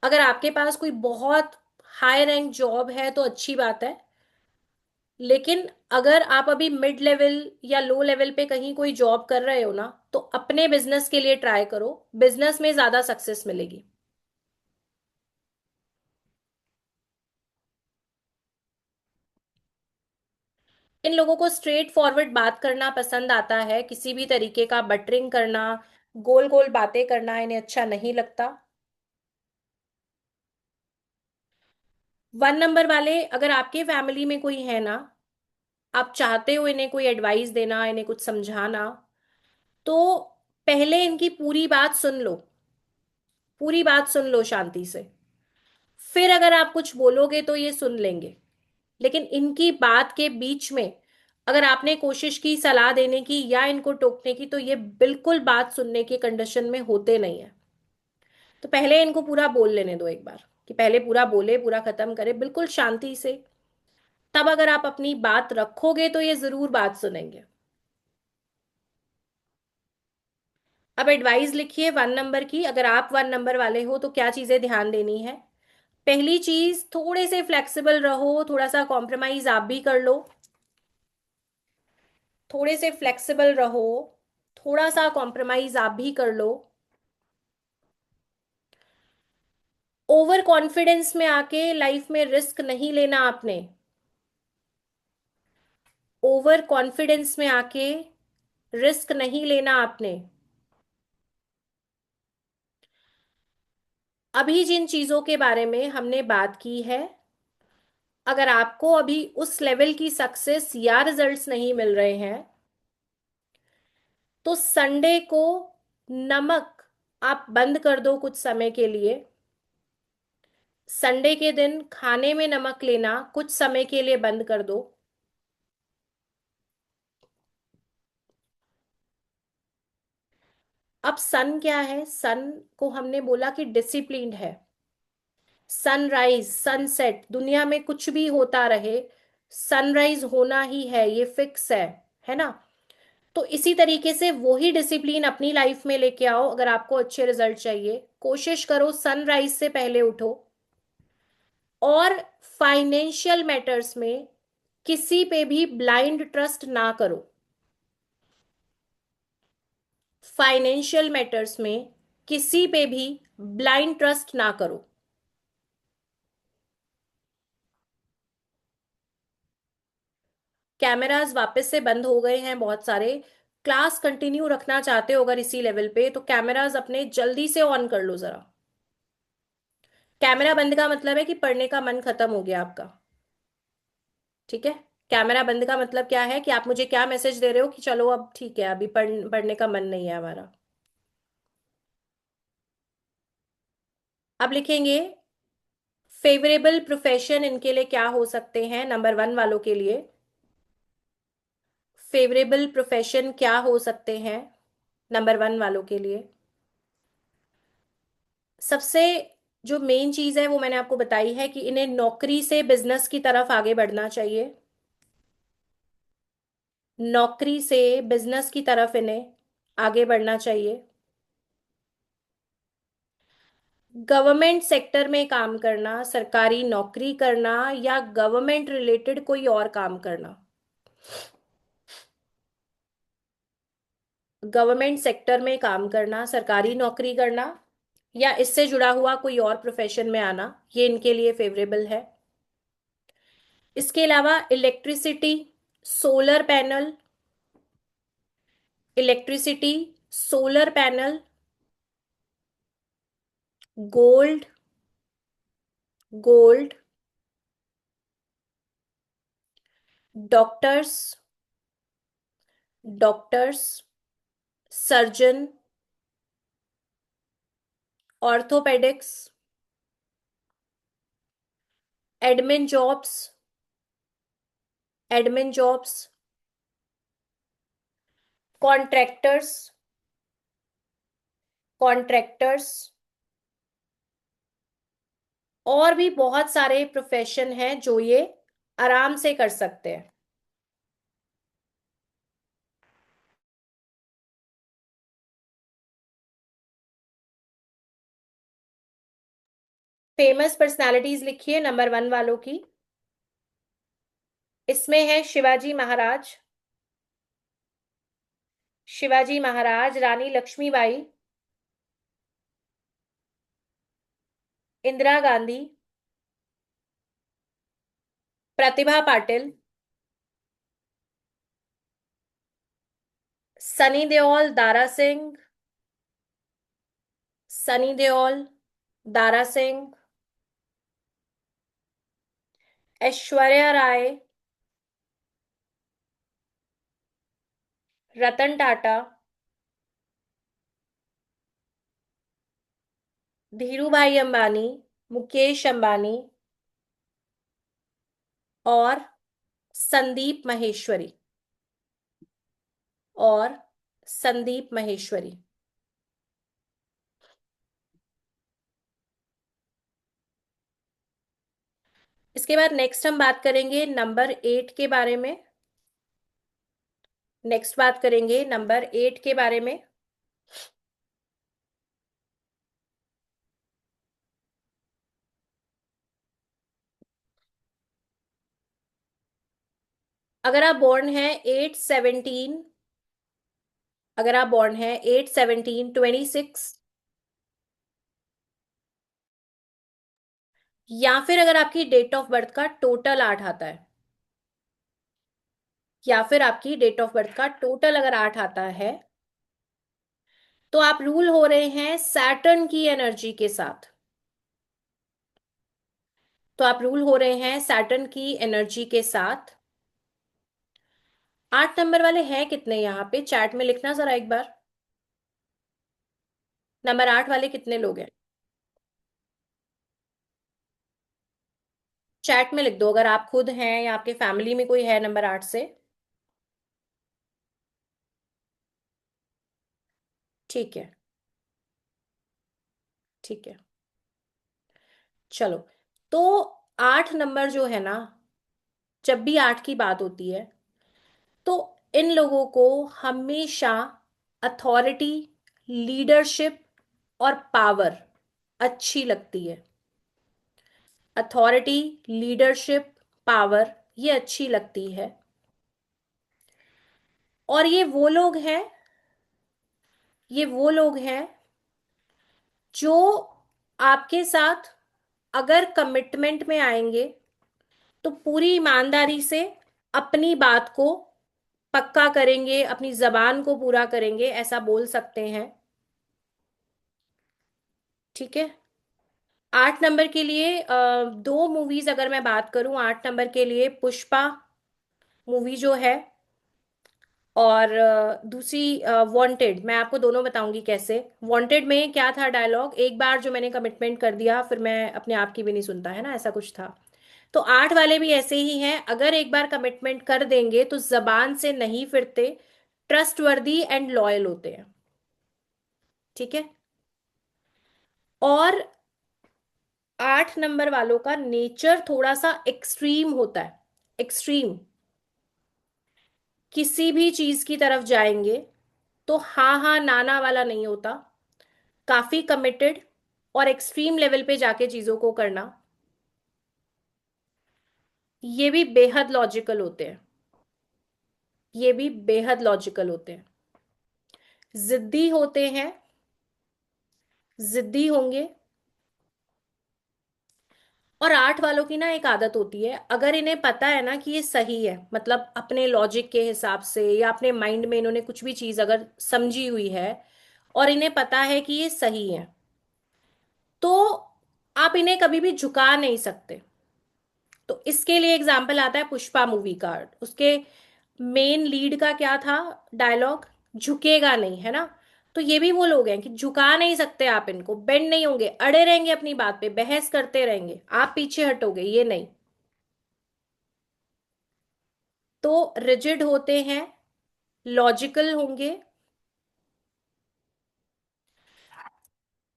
अगर आपके पास कोई बहुत हाई रैंक जॉब है तो अच्छी बात है, लेकिन अगर आप अभी मिड लेवल या लो लेवल पे कहीं कोई जॉब कर रहे हो ना, तो अपने बिजनेस के लिए ट्राई करो। बिजनेस में ज्यादा सक्सेस मिलेगी। इन लोगों को स्ट्रेट फॉरवर्ड बात करना पसंद आता है, किसी भी तरीके का बटरिंग करना, गोल गोल बातें करना इन्हें अच्छा नहीं लगता। 1 नंबर वाले, अगर आपके फैमिली में कोई है ना, आप चाहते हो इन्हें कोई एडवाइस देना, इन्हें कुछ समझाना, तो पहले इनकी पूरी बात सुन लो। पूरी बात सुन लो शांति से। फिर अगर आप कुछ बोलोगे तो ये सुन लेंगे। लेकिन इनकी बात के बीच में अगर आपने कोशिश की सलाह देने की या इनको टोकने की, तो ये बिल्कुल बात सुनने की कंडीशन में होते नहीं है। तो पहले इनको पूरा बोल लेने दो एक बार, कि पहले पूरा बोले, पूरा खत्म करे बिल्कुल शांति से। तब अगर आप अपनी बात रखोगे तो ये जरूर बात सुनेंगे। अब एडवाइस लिखिए 1 नंबर की। अगर आप 1 नंबर वाले हो तो क्या चीजें ध्यान देनी है। पहली चीज, थोड़े से फ्लेक्सिबल रहो, थोड़ा सा कॉम्प्रोमाइज आप भी कर लो। थोड़े से फ्लेक्सिबल रहो, थोड़ा सा कॉम्प्रोमाइज आप भी कर लो। ओवर कॉन्फिडेंस में आके लाइफ में रिस्क नहीं लेना आपने। ओवर कॉन्फिडेंस में आके रिस्क नहीं लेना आपने। अभी जिन चीजों के बारे में हमने बात की है, अगर आपको अभी उस लेवल की सक्सेस या रिजल्ट्स नहीं मिल रहे हैं, तो संडे को नमक आप बंद कर दो कुछ समय के लिए। संडे के दिन खाने में नमक लेना कुछ समय के लिए बंद कर दो। अब सन क्या है? सन को हमने बोला कि डिसिप्लिन्ड है। सनराइज सनसेट दुनिया में कुछ भी होता रहे, सनराइज होना ही है, ये फिक्स है ना। तो इसी तरीके से वही डिसिप्लिन अपनी लाइफ में लेके आओ। अगर आपको अच्छे रिजल्ट चाहिए, कोशिश करो सनराइज से पहले उठो। और फाइनेंशियल मैटर्स में किसी पे भी ब्लाइंड ट्रस्ट ना करो। फाइनेंशियल मैटर्स में किसी पे भी ब्लाइंड ट्रस्ट ना करो। कैमरास वापस से बंद हो गए हैं बहुत सारे। क्लास कंटिन्यू रखना चाहते हो अगर इसी लेवल पे, तो कैमरास अपने जल्दी से ऑन कर लो जरा। कैमरा बंद का मतलब है कि पढ़ने का मन खत्म हो गया आपका। ठीक है। कैमरा बंद का मतलब क्या है कि आप मुझे क्या मैसेज दे रहे हो कि चलो अब ठीक है, अभी पढ़ने का मन नहीं है हमारा। अब लिखेंगे फेवरेबल प्रोफेशन इनके लिए क्या हो सकते हैं, नंबर 1 वालों के लिए। फेवरेबल प्रोफेशन क्या हो सकते हैं नंबर 1 वालों के लिए। सबसे जो मेन चीज है वो मैंने आपको बताई है कि इन्हें नौकरी से बिजनेस की तरफ आगे बढ़ना चाहिए। नौकरी से बिजनेस की तरफ इन्हें आगे बढ़ना चाहिए। गवर्नमेंट सेक्टर में काम करना, सरकारी नौकरी करना, या गवर्नमेंट रिलेटेड कोई और काम करना। गवर्नमेंट सेक्टर में काम करना, सरकारी नौकरी करना, या इससे जुड़ा हुआ कोई और प्रोफेशन में आना, ये इनके लिए फेवरेबल है। इसके अलावा electricity, solar panel, electricity, solar panel, gold, gold, doctors, doctors, surgeon, orthopaedics, admin jobs, admin jobs, contractors, contractors, और भी बहुत सारे प्रोफेशन हैं जो ये आराम से कर सकते हैं। फेमस पर्सनालिटीज लिखिए नंबर 1 वालों की। इसमें है शिवाजी महाराज, शिवाजी महाराज, रानी लक्ष्मीबाई, इंदिरा गांधी, प्रतिभा पाटिल, सनी देओल, दारा सिंह, सनी देओल, दारा सिंह, ऐश्वर्या राय, रतन टाटा, धीरू भाई अंबानी, मुकेश अंबानी और संदीप महेश्वरी, और संदीप महेश्वरी। इसके बाद नेक्स्ट हम बात करेंगे नंबर 8 के बारे में। नेक्स्ट बात करेंगे नंबर 8 के बारे में। अगर आप बॉर्न है 8/17, अगर आप बॉर्न है 8/17/26, या फिर अगर आपकी डेट ऑफ बर्थ का टोटल 8 आता है, या फिर आपकी डेट ऑफ बर्थ का टोटल अगर 8 आता है, तो आप रूल हो रहे हैं सैटर्न की एनर्जी के साथ। तो आप रूल हो रहे हैं सैटर्न की एनर्जी के साथ। 8 नंबर वाले हैं कितने यहाँ पे, चैट में लिखना जरा एक बार। नंबर 8 वाले कितने लोग हैं, चैट में लिख दो अगर आप खुद हैं या आपके फैमिली में कोई है नंबर 8 से। ठीक है, ठीक है, चलो। तो 8 नंबर जो है ना, जब भी 8 की बात होती है, तो इन लोगों को हमेशा अथॉरिटी, लीडरशिप और पावर अच्छी लगती है। अथॉरिटी, लीडरशिप, पावर, ये अच्छी लगती है। और ये वो लोग हैं जो आपके साथ अगर कमिटमेंट में आएंगे तो पूरी ईमानदारी से अपनी बात को पक्का करेंगे, अपनी जबान को पूरा करेंगे, ऐसा बोल सकते हैं। ठीक है। 8 नंबर के लिए दो मूवीज अगर मैं बात करूं, 8 नंबर के लिए पुष्पा मूवी जो है, और दूसरी वांटेड। मैं आपको दोनों बताऊंगी कैसे। वांटेड में क्या था डायलॉग, एक बार जो मैंने कमिटमेंट कर दिया फिर मैं अपने आप की भी नहीं सुनता, है ना, ऐसा कुछ था। तो 8 वाले भी ऐसे ही हैं, अगर एक बार कमिटमेंट कर देंगे तो जबान से नहीं फिरते, ट्रस्टवर्दी एंड लॉयल होते हैं। ठीक है। और 8 नंबर वालों का नेचर थोड़ा सा एक्सट्रीम होता है। एक्सट्रीम, किसी भी चीज की तरफ जाएंगे तो हाँ हाँ नाना वाला नहीं होता, काफी कमिटेड और एक्सट्रीम लेवल पे जाके चीजों को करना। ये भी बेहद लॉजिकल होते हैं, ये भी बेहद लॉजिकल होते हैं, जिद्दी होते हैं, जिद्दी होंगे। और 8 वालों की ना एक आदत होती है, अगर इन्हें पता है ना कि ये सही है, मतलब अपने लॉजिक के हिसाब से या अपने माइंड में इन्होंने कुछ भी चीज अगर समझी हुई है और इन्हें पता है कि ये सही है, तो आप इन्हें कभी भी झुका नहीं सकते। तो इसके लिए एग्जाम्पल आता है पुष्पा मूवी का। उसके मेन लीड का क्या था डायलॉग, झुकेगा नहीं, है ना। तो ये भी वो लोग हैं कि झुका नहीं सकते आप इनको, बेंड नहीं होंगे, अड़े रहेंगे अपनी बात पे, बहस करते रहेंगे, आप पीछे हटोगे ये नहीं। तो रिजिड होते हैं, लॉजिकल होंगे।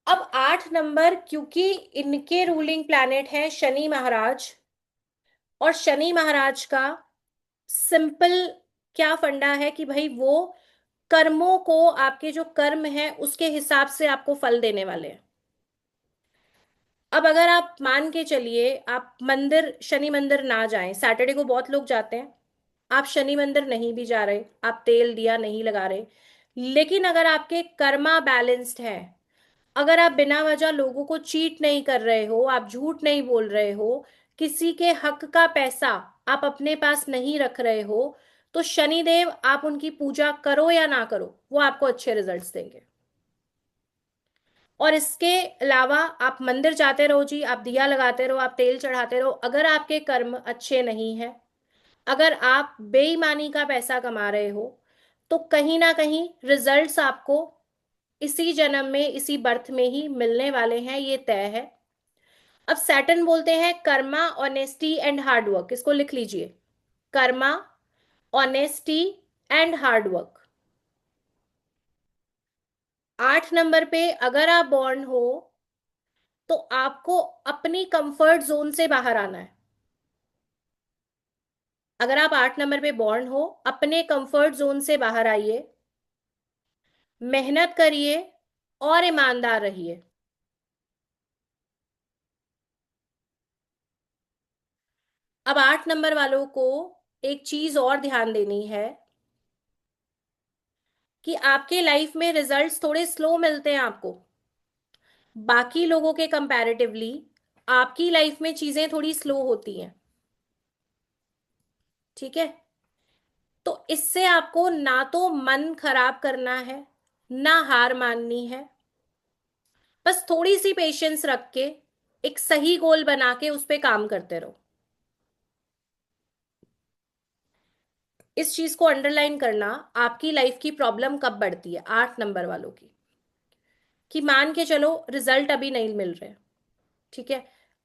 अब 8 नंबर, क्योंकि इनके रूलिंग प्लैनेट है शनि महाराज, और शनि महाराज का सिंपल क्या फंडा है कि भाई वो कर्मों को, आपके जो कर्म है उसके हिसाब से आपको फल देने वाले हैं। अब अगर आप मान के चलिए आप मंदिर, शनि मंदिर ना जाएं, सैटरडे को बहुत लोग जाते हैं, आप शनि मंदिर नहीं भी जा रहे, आप तेल दिया नहीं लगा रहे, लेकिन अगर आपके कर्मा बैलेंस्ड है, अगर आप बिना वजह लोगों को चीट नहीं कर रहे हो, आप झूठ नहीं बोल रहे हो, किसी के हक का पैसा आप अपने पास नहीं रख रहे हो, तो शनिदेव, आप उनकी पूजा करो या ना करो, वो आपको अच्छे रिजल्ट्स देंगे। और इसके अलावा आप मंदिर जाते रहो जी, आप दिया लगाते रहो, आप तेल चढ़ाते रहो, अगर आपके कर्म अच्छे नहीं है, अगर आप बेईमानी का पैसा कमा रहे हो, तो कहीं ना कहीं रिजल्ट्स आपको इसी जन्म में, इसी बर्थ में ही मिलने वाले हैं, ये तय है। अब सैटर्न बोलते हैं कर्मा, ऑनेस्टी एंड हार्डवर्क, इसको लिख लीजिए। Karma, honesty and hard work. 8 number पे अगर आप बॉर्न हो, तो आपको अपनी कंफर्ट जोन से बाहर आना है। अगर आप 8 नंबर पे बॉर्न हो, अपने कंफर्ट जोन से बाहर आइए, मेहनत करिए और ईमानदार रहिए। अब 8 नंबर वालों को एक चीज और ध्यान देनी है कि आपके लाइफ में रिजल्ट्स थोड़े स्लो मिलते हैं आपको, बाकी लोगों के कंपैरेटिवली आपकी लाइफ में चीजें थोड़ी स्लो होती हैं। ठीक है, तो इससे आपको ना तो मन खराब करना है, ना हार माननी है, बस थोड़ी सी पेशेंस रख के एक सही गोल बना के उस पर काम करते रहो। इस चीज को अंडरलाइन करना, आपकी लाइफ की प्रॉब्लम कब बढ़ती है 8 नंबर वालों की, कि मान के चलो रिजल्ट अभी नहीं मिल रहे, ठीक है,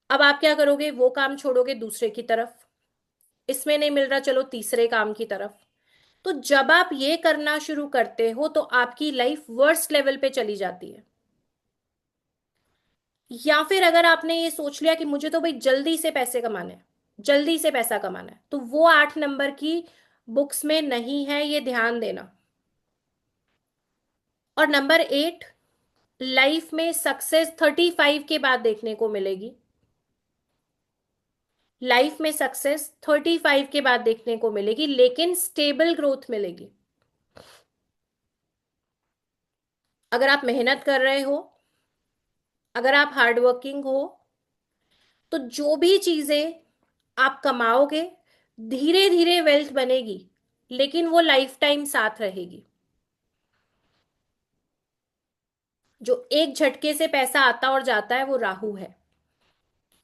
अब आप क्या करोगे, वो काम छोड़ोगे दूसरे की तरफ, इसमें नहीं मिल रहा, चलो तीसरे काम की तरफ। तो जब आप ये करना शुरू करते हो तो आपकी लाइफ वर्स्ट लेवल पे चली जाती है। या फिर अगर आपने ये सोच लिया कि मुझे तो भाई जल्दी से पैसे कमाने हैं, जल्दी से पैसा कमाना है, तो वो 8 नंबर की बुक्स में नहीं है, ये ध्यान देना। और नंबर 8, लाइफ में सक्सेस 35 के बाद देखने को मिलेगी। लाइफ में सक्सेस 35 के बाद देखने को मिलेगी, लेकिन स्टेबल ग्रोथ मिलेगी। अगर आप मेहनत कर रहे हो, अगर आप हार्डवर्किंग हो, तो जो भी चीजें आप कमाओगे, धीरे धीरे वेल्थ बनेगी, लेकिन वो लाइफ टाइम साथ रहेगी। जो एक झटके से पैसा आता और जाता है वो राहु है,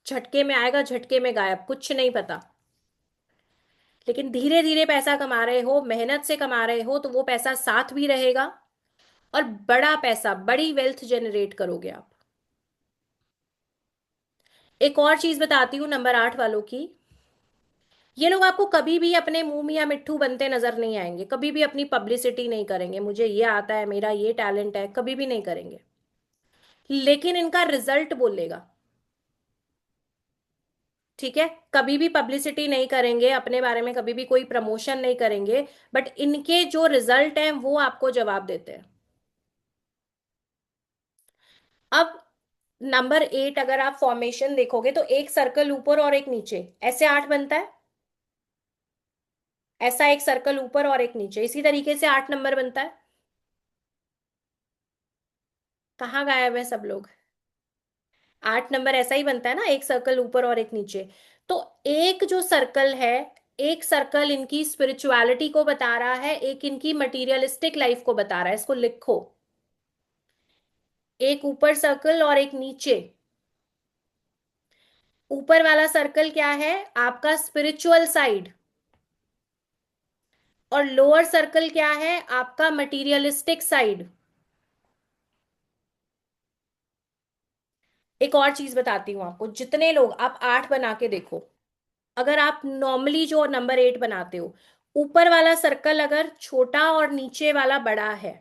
झटके में आएगा, झटके में गायब, कुछ नहीं पता। लेकिन धीरे धीरे पैसा कमा रहे हो, मेहनत से कमा रहे हो, तो वो पैसा साथ भी रहेगा, और बड़ा पैसा, बड़ी वेल्थ जनरेट करोगे आप। एक और चीज बताती हूँ नंबर 8 वालों की, ये लोग आपको कभी भी अपने मुंह मियां मिट्ठू बनते नजर नहीं आएंगे, कभी भी अपनी पब्लिसिटी नहीं करेंगे, मुझे ये आता है, मेरा ये टैलेंट है, कभी भी नहीं करेंगे, लेकिन इनका रिजल्ट बोलेगा। ठीक है, कभी भी पब्लिसिटी नहीं करेंगे, अपने बारे में कभी भी कोई प्रमोशन नहीं करेंगे, बट इनके जो रिजल्ट हैं वो आपको जवाब देते हैं। अब नंबर 8 अगर आप फॉर्मेशन देखोगे, तो एक सर्कल ऊपर और एक नीचे, ऐसे 8 बनता है, ऐसा एक सर्कल ऊपर और एक नीचे, इसी तरीके से 8 नंबर बनता है। कहाँ गायब है सब लोग? 8 नंबर ऐसा ही बनता है ना, एक सर्कल ऊपर और एक नीचे। तो एक जो सर्कल है, एक सर्कल इनकी स्पिरिचुअलिटी को बता रहा है, एक इनकी मटीरियलिस्टिक लाइफ को बता रहा है, इसको लिखो। एक ऊपर सर्कल और एक नीचे। ऊपर वाला सर्कल क्या है, आपका स्पिरिचुअल साइड, और लोअर सर्कल क्या है, आपका मटीरियलिस्टिक साइड। एक और चीज बताती हूं आपको, जितने लोग, आप 8 बना के देखो, अगर आप नॉर्मली जो नंबर 8 बनाते हो, ऊपर वाला सर्कल अगर छोटा और नीचे वाला बड़ा है,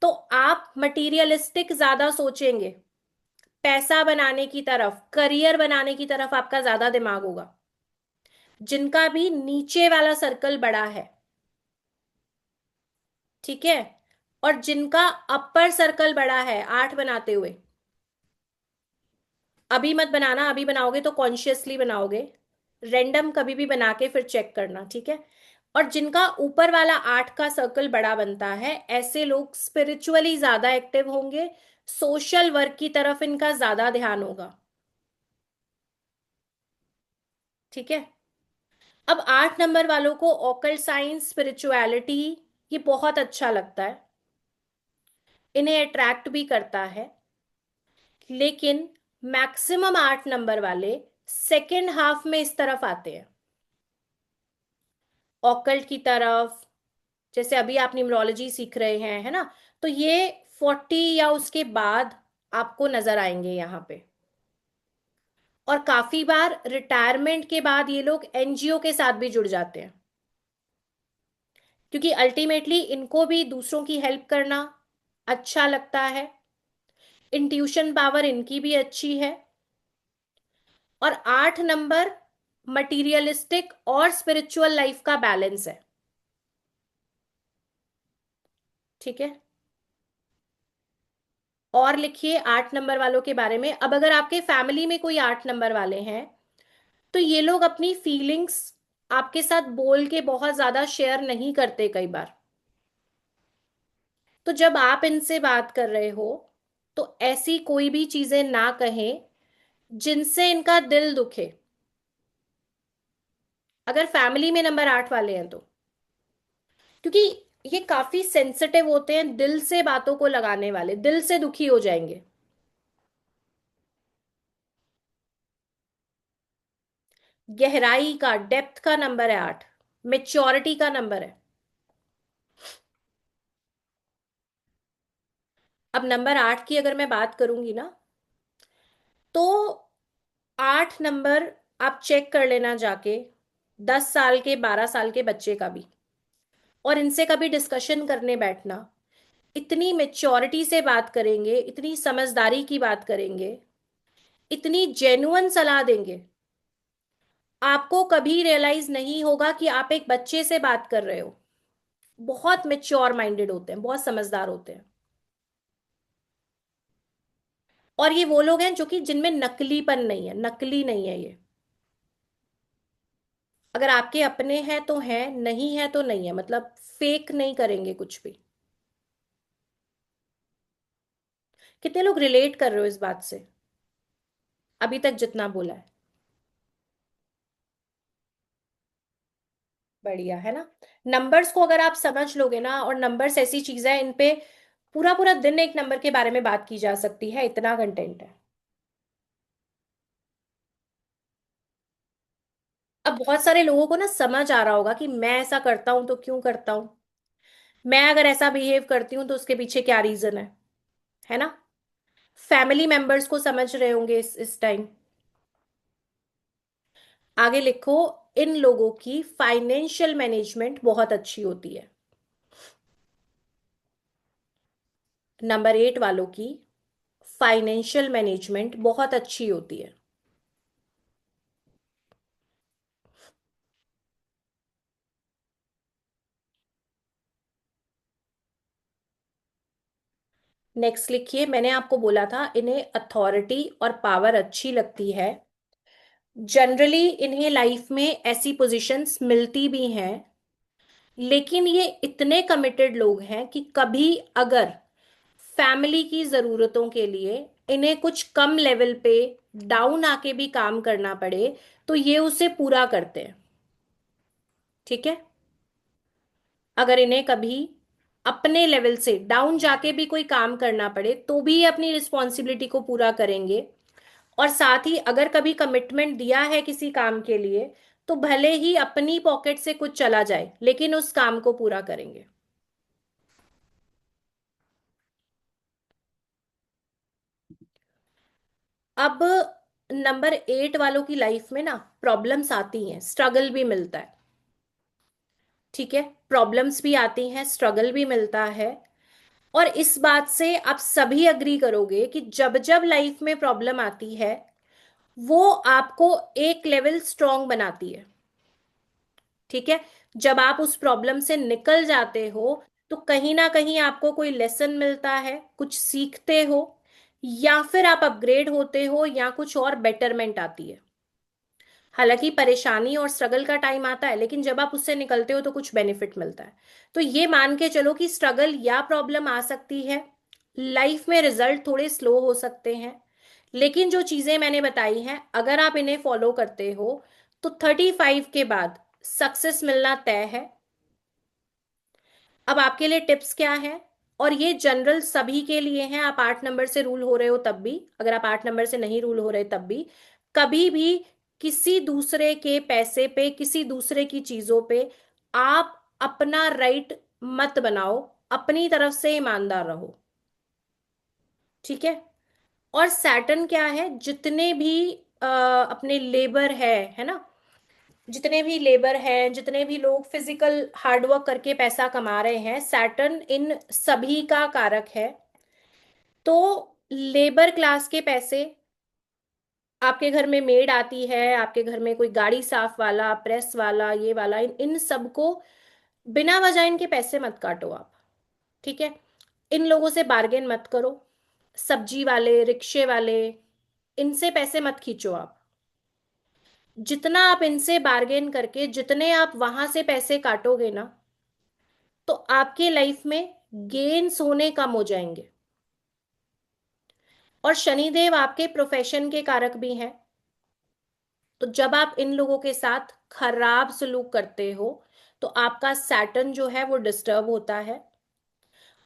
तो आप मटीरियलिस्टिक ज्यादा सोचेंगे, पैसा बनाने की तरफ, करियर बनाने की तरफ आपका ज्यादा दिमाग होगा। जिनका भी नीचे वाला सर्कल बड़ा है, ठीक है, और जिनका अपर सर्कल बड़ा है 8 बनाते हुए, अभी मत बनाना, अभी बनाओगे तो कॉन्शियसली बनाओगे। रैंडम कभी भी बना के फिर चेक करना, ठीक है। और जिनका ऊपर वाला 8 का सर्कल बड़ा बनता है, ऐसे लोग स्पिरिचुअली ज्यादा एक्टिव होंगे, सोशल वर्क की तरफ इनका ज्यादा ध्यान होगा, ठीक है। अब 8 नंबर वालों को ऑकल्ट साइंस, स्पिरिचुअलिटी, ये बहुत अच्छा लगता है, इन्हें अट्रैक्ट भी करता है। लेकिन मैक्सिमम 8 नंबर वाले सेकेंड हाफ में इस तरफ आते हैं, ऑकल्ट की तरफ। जैसे अभी आप न्यूमरोलॉजी सीख रहे हैं, है ना, तो ये 40 या उसके बाद आपको नजर आएंगे यहाँ पे। और काफी बार रिटायरमेंट के बाद ये लोग एनजीओ के साथ भी जुड़ जाते हैं, क्योंकि अल्टीमेटली इनको भी दूसरों की हेल्प करना अच्छा लगता है, इंट्यूशन पावर इनकी भी अच्छी है। और 8 नंबर मटीरियलिस्टिक और स्पिरिचुअल लाइफ का बैलेंस है, ठीक है। और लिखिए 8 नंबर वालों के बारे में। अब अगर आपके फैमिली में कोई 8 नंबर वाले हैं, तो ये लोग अपनी फीलिंग्स आपके साथ बोल के बहुत ज्यादा शेयर नहीं करते कई बार। तो जब आप इनसे बात कर रहे हो, तो ऐसी कोई भी चीजें ना कहें जिनसे इनका दिल दुखे, अगर फैमिली में नंबर 8 वाले हैं तो। क्योंकि ये काफी सेंसिटिव होते हैं, दिल से बातों को लगाने वाले, दिल से दुखी हो जाएंगे। गहराई का, डेप्थ का नंबर है 8, मेच्योरिटी का नंबर है। अब नंबर 8 की अगर मैं बात करूंगी ना, तो 8 नंबर आप चेक कर लेना जाके, 10 साल के 12 साल के बच्चे का भी, और इनसे कभी डिस्कशन करने बैठना, इतनी मेच्योरिटी से बात करेंगे, इतनी समझदारी की बात करेंगे, इतनी जेन्युइन सलाह देंगे, आपको कभी रियलाइज नहीं होगा कि आप एक बच्चे से बात कर रहे हो। बहुत मेच्योर माइंडेड होते हैं, बहुत समझदार होते हैं। और ये वो लोग हैं जो कि जिनमें नकलीपन नहीं है, नकली नहीं है ये। अगर आपके अपने हैं तो हैं, नहीं है तो नहीं है, मतलब फेक नहीं करेंगे कुछ भी। कितने लोग रिलेट कर रहे हो इस बात से, अभी तक जितना बोला है? बढ़िया है ना। नंबर्स को अगर आप समझ लोगे ना, और नंबर्स ऐसी चीज है, इन पे पूरा पूरा दिन एक नंबर के बारे में बात की जा सकती है, इतना कंटेंट है। अब बहुत सारे लोगों को ना समझ आ रहा होगा कि मैं ऐसा करता हूं तो क्यों करता हूं, मैं अगर ऐसा बिहेव करती हूँ तो उसके पीछे क्या रीजन है ना। फैमिली मेंबर्स को समझ रहे होंगे इस टाइम। आगे लिखो, इन लोगों की फाइनेंशियल मैनेजमेंट बहुत अच्छी होती है। नंबर 8 वालों की फाइनेंशियल मैनेजमेंट बहुत अच्छी होती है। नेक्स्ट लिखिए, मैंने आपको बोला था इन्हें अथॉरिटी और पावर अच्छी लगती है। जनरली इन्हें लाइफ में ऐसी पोजीशंस मिलती भी हैं, लेकिन ये इतने कमिटेड लोग हैं कि कभी अगर फैमिली की जरूरतों के लिए इन्हें कुछ कम लेवल पे डाउन आके भी काम करना पड़े, तो ये उसे पूरा करते हैं, ठीक है। अगर इन्हें कभी अपने लेवल से डाउन जाके भी कोई काम करना पड़े, तो भी ये अपनी रिस्पॉन्सिबिलिटी को पूरा करेंगे। और साथ ही अगर कभी कमिटमेंट दिया है किसी काम के लिए, तो भले ही अपनी पॉकेट से कुछ चला जाए, लेकिन उस काम को पूरा करेंगे। अब नंबर 8 वालों की लाइफ में ना प्रॉब्लम्स आती हैं, स्ट्रगल भी मिलता है, ठीक है। प्रॉब्लम्स भी आती हैं, स्ट्रगल भी मिलता है। और इस बात से आप सभी अग्री करोगे कि जब जब लाइफ में प्रॉब्लम आती है, वो आपको एक लेवल स्ट्रांग बनाती है, ठीक है। जब आप उस प्रॉब्लम से निकल जाते हो, तो कहीं ना कहीं आपको कोई लेसन मिलता है, कुछ सीखते हो, या फिर आप अपग्रेड होते हो या कुछ और बेटरमेंट आती है। हालांकि परेशानी और स्ट्रगल का टाइम आता है, लेकिन जब आप उससे निकलते हो तो कुछ बेनिफिट मिलता है। तो ये मान के चलो कि स्ट्रगल या प्रॉब्लम आ सकती है, लाइफ में रिजल्ट थोड़े स्लो हो सकते हैं, लेकिन जो चीजें मैंने बताई हैं अगर आप इन्हें फॉलो करते हो तो 35 के बाद सक्सेस मिलना तय है। अब आपके लिए टिप्स क्या है, और ये जनरल सभी के लिए हैं, आप 8 नंबर से रूल हो रहे हो तब भी, अगर आप 8 नंबर से नहीं रूल हो रहे तब भी, कभी भी किसी दूसरे के पैसे पे, किसी दूसरे की चीजों पे आप अपना राइट मत बनाओ, अपनी तरफ से ईमानदार रहो। ठीक है। और सैटर्न क्या है, जितने भी अपने लेबर है ना, जितने भी लेबर हैं, जितने भी लोग फिजिकल हार्डवर्क करके पैसा कमा रहे हैं, सैटर्न इन सभी का कारक है। तो लेबर क्लास के पैसे, आपके घर में मेड आती है, आपके घर में कोई गाड़ी साफ वाला, प्रेस वाला, ये वाला, इन सबको बिना वजह इनके पैसे मत काटो आप। ठीक है। इन लोगों से बार्गेन मत करो, सब्जी वाले, रिक्शे वाले, इनसे पैसे मत खींचो आप। जितना आप इनसे बार्गेन करके, जितने आप वहां से पैसे काटोगे ना, तो आपके लाइफ में गेन्स होने कम हो जाएंगे। और शनिदेव आपके प्रोफेशन के कारक भी हैं, तो जब आप इन लोगों के साथ खराब सलूक करते हो तो आपका सैटर्न जो है वो डिस्टर्ब होता है।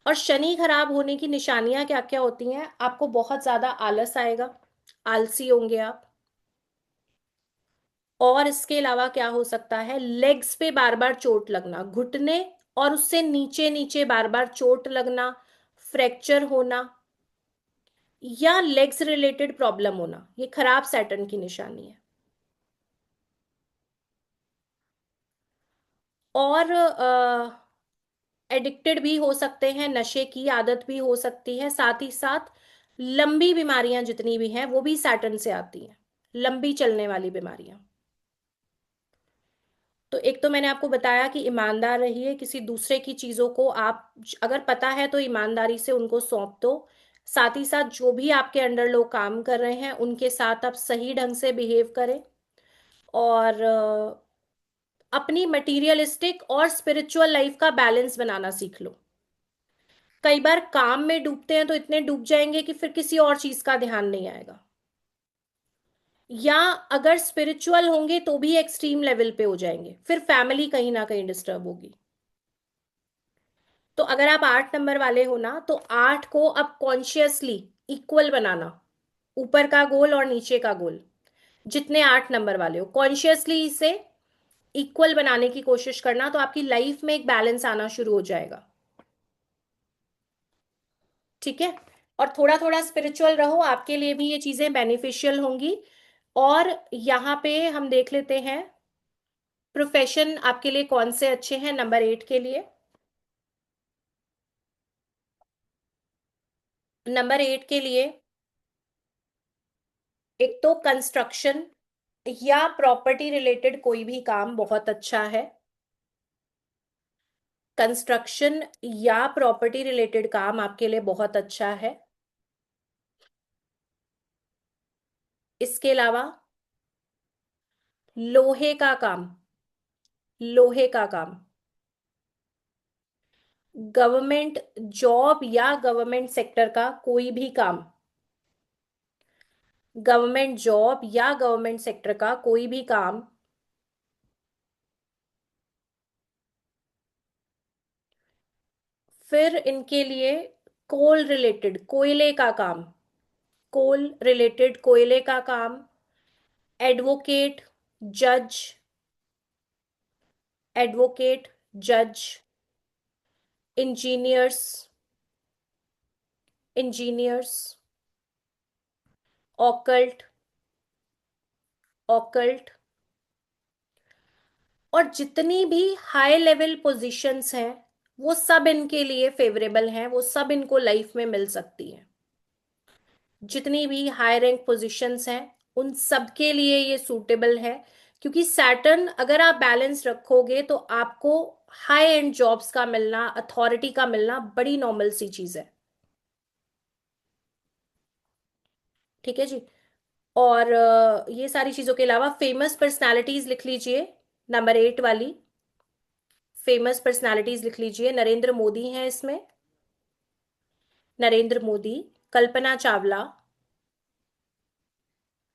और शनि खराब होने की निशानियां क्या क्या होती हैं, आपको बहुत ज्यादा आलस आएगा, आलसी होंगे आप। और इसके अलावा क्या हो सकता है, लेग्स पे बार बार चोट लगना, घुटने और उससे नीचे नीचे बार बार चोट लगना, फ्रैक्चर होना, या लेग्स रिलेटेड प्रॉब्लम होना, ये खराब सैटर्न की निशानी है। और एडिक्टेड भी हो सकते हैं, नशे की आदत भी हो सकती है, साथ ही साथ लंबी बीमारियां जितनी भी हैं वो भी सैटर्न से आती हैं, लंबी चलने वाली बीमारियां। तो एक तो मैंने आपको बताया कि ईमानदार रहिए, किसी दूसरे की चीजों को आप अगर पता है तो ईमानदारी से उनको सौंप दो। साथ ही साथ जो भी आपके अंडर लोग काम कर रहे हैं उनके साथ आप सही ढंग से बिहेव करें। और अपनी मटीरियलिस्टिक और स्पिरिचुअल लाइफ का बैलेंस बनाना सीख लो। कई बार काम में डूबते हैं तो इतने डूब जाएंगे कि फिर किसी और चीज का ध्यान नहीं आएगा, या अगर स्पिरिचुअल होंगे तो भी एक्सट्रीम लेवल पे हो जाएंगे, फिर फैमिली कहीं ना कहीं डिस्टर्ब होगी। तो अगर आप 8 नंबर वाले हो ना, तो 8 को अब कॉन्शियसली इक्वल बनाना, ऊपर का गोल और नीचे का गोल, जितने 8 नंबर वाले हो कॉन्शियसली इसे इक्वल बनाने की कोशिश करना, तो आपकी लाइफ में एक बैलेंस आना शुरू हो जाएगा। ठीक है। और थोड़ा थोड़ा स्पिरिचुअल रहो, आपके लिए भी ये चीजें बेनिफिशियल होंगी। और यहाँ पे हम देख लेते हैं प्रोफेशन आपके लिए कौन से अच्छे हैं नंबर 8 के लिए। नंबर 8 के लिए एक तो कंस्ट्रक्शन या प्रॉपर्टी रिलेटेड कोई भी काम बहुत अच्छा है। कंस्ट्रक्शन या प्रॉपर्टी रिलेटेड काम आपके लिए बहुत अच्छा है। इसके अलावा लोहे का काम, लोहे का काम, गवर्नमेंट जॉब या गवर्नमेंट सेक्टर का कोई भी काम, गवर्नमेंट जॉब या गवर्नमेंट सेक्टर का कोई भी काम। फिर इनके लिए कोल रिलेटेड, कोयले का काम, कोल रिलेटेड कोयले का काम, एडवोकेट, जज, एडवोकेट, जज, इंजीनियर्स, इंजीनियर्स, ऑकल्ट, ऑकल्ट, और जितनी भी हाई लेवल पोजीशंस हैं वो सब इनके लिए फेवरेबल हैं, वो सब इनको लाइफ में मिल सकती हैं। जितनी भी हाई रैंक पोजीशंस हैं उन सब के लिए ये सूटेबल है, क्योंकि सैटर्न अगर आप बैलेंस रखोगे तो आपको हाई एंड जॉब्स का मिलना, अथॉरिटी का मिलना बड़ी नॉर्मल सी चीज है। ठीक है जी। और ये सारी चीजों के अलावा फेमस पर्सनालिटीज लिख लीजिए, नंबर 8 वाली। फेमस पर्सनालिटीज लिख लीजिए, नरेंद्र मोदी हैं इसमें। नरेंद्र मोदी, कल्पना चावला,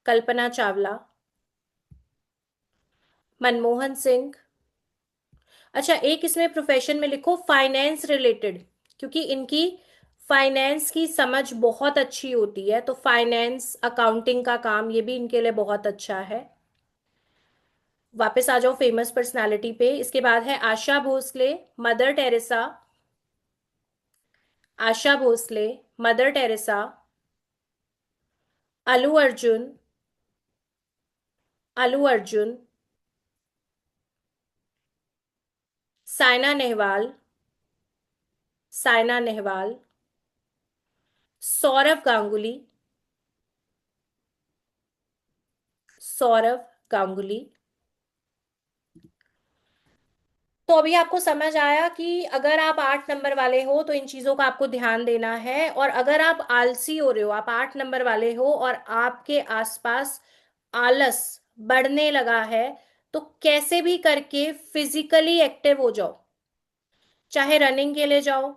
कल्पना चावला, मनमोहन सिंह। अच्छा, एक इसमें प्रोफेशन में लिखो फाइनेंस रिलेटेड, क्योंकि इनकी फाइनेंस की समझ बहुत अच्छी होती है, तो फाइनेंस अकाउंटिंग का काम ये भी इनके लिए बहुत अच्छा है। वापस आ जाओ फेमस पर्सनालिटी पे। इसके बाद है Asha Bhosle, mother Teresa. Asha Bhosle, mother Teresa, Allu Arjun, Allu Arjun, Saina Nehwal, Saina Nehwal, Saurav Ganguly, Saurav Ganguly. तो अभी आपको समझ आया कि अगर आप 8 नंबर वाले हो तो इन चीजों का आपको ध्यान देना है, और अगर आप आलसी हो रहे हो, आप 8 नंबर वाले हो और आपके आसपास आलस बढ़ने लगा है, तो कैसे भी करके फिजिकली एक्टिव हो जाओ। चाहे रनिंग के लिए जाओ,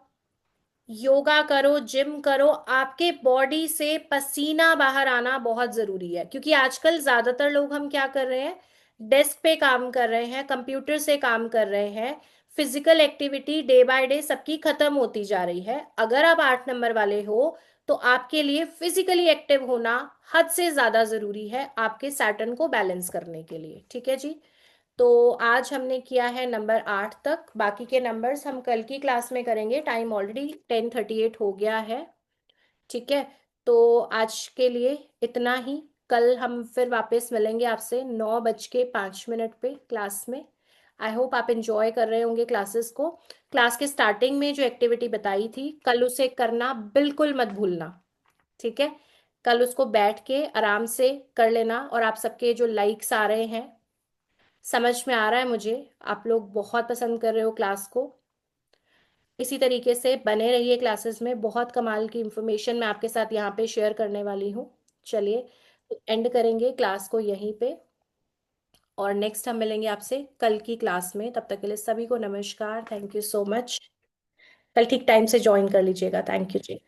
योगा करो, जिम करो, आपके बॉडी से पसीना बाहर आना बहुत जरूरी है, क्योंकि आजकल ज्यादातर लोग हम क्या कर रहे हैं, डेस्क पे काम कर रहे हैं, कंप्यूटर से काम कर रहे हैं। Physical activity day by day सबकी खत्म होती जा रही है। अगर आप 8 नंबर वाले हो तो आपके लिए फिजिकली एक्टिव होना हद से ज्यादा जरूरी है, आपके सैटर्न को बैलेंस करने के लिए। ठीक है जी। तो आज हमने किया है नंबर 8 तक, बाकी के नंबर्स हम कल की क्लास में करेंगे। टाइम ऑलरेडी 10:38 हो गया है। ठीक है। तो आज के लिए इतना ही। कल हम फिर वापस मिलेंगे आपसे 9:05 पे क्लास में। आई होप आप इंजॉय कर रहे होंगे क्लासेस को। क्लास के स्टार्टिंग में जो एक्टिविटी बताई थी, कल उसे करना बिल्कुल मत भूलना। ठीक है। कल उसको बैठ के आराम से कर लेना। और आप सबके जो लाइक्स आ रहे हैं, समझ में आ रहा है मुझे, आप लोग बहुत पसंद कर रहे हो क्लास को। इसी तरीके से बने रहिए क्लासेस में, बहुत कमाल की इंफॉर्मेशन मैं आपके साथ यहाँ पे शेयर करने वाली हूँ। चलिए, तो एंड करेंगे क्लास को यहीं पे, और नेक्स्ट हम मिलेंगे आपसे कल की क्लास में। तब तक के लिए सभी को नमस्कार, थैंक यू सो मच। कल ठीक टाइम से ज्वाइन कर लीजिएगा। Thank you ji.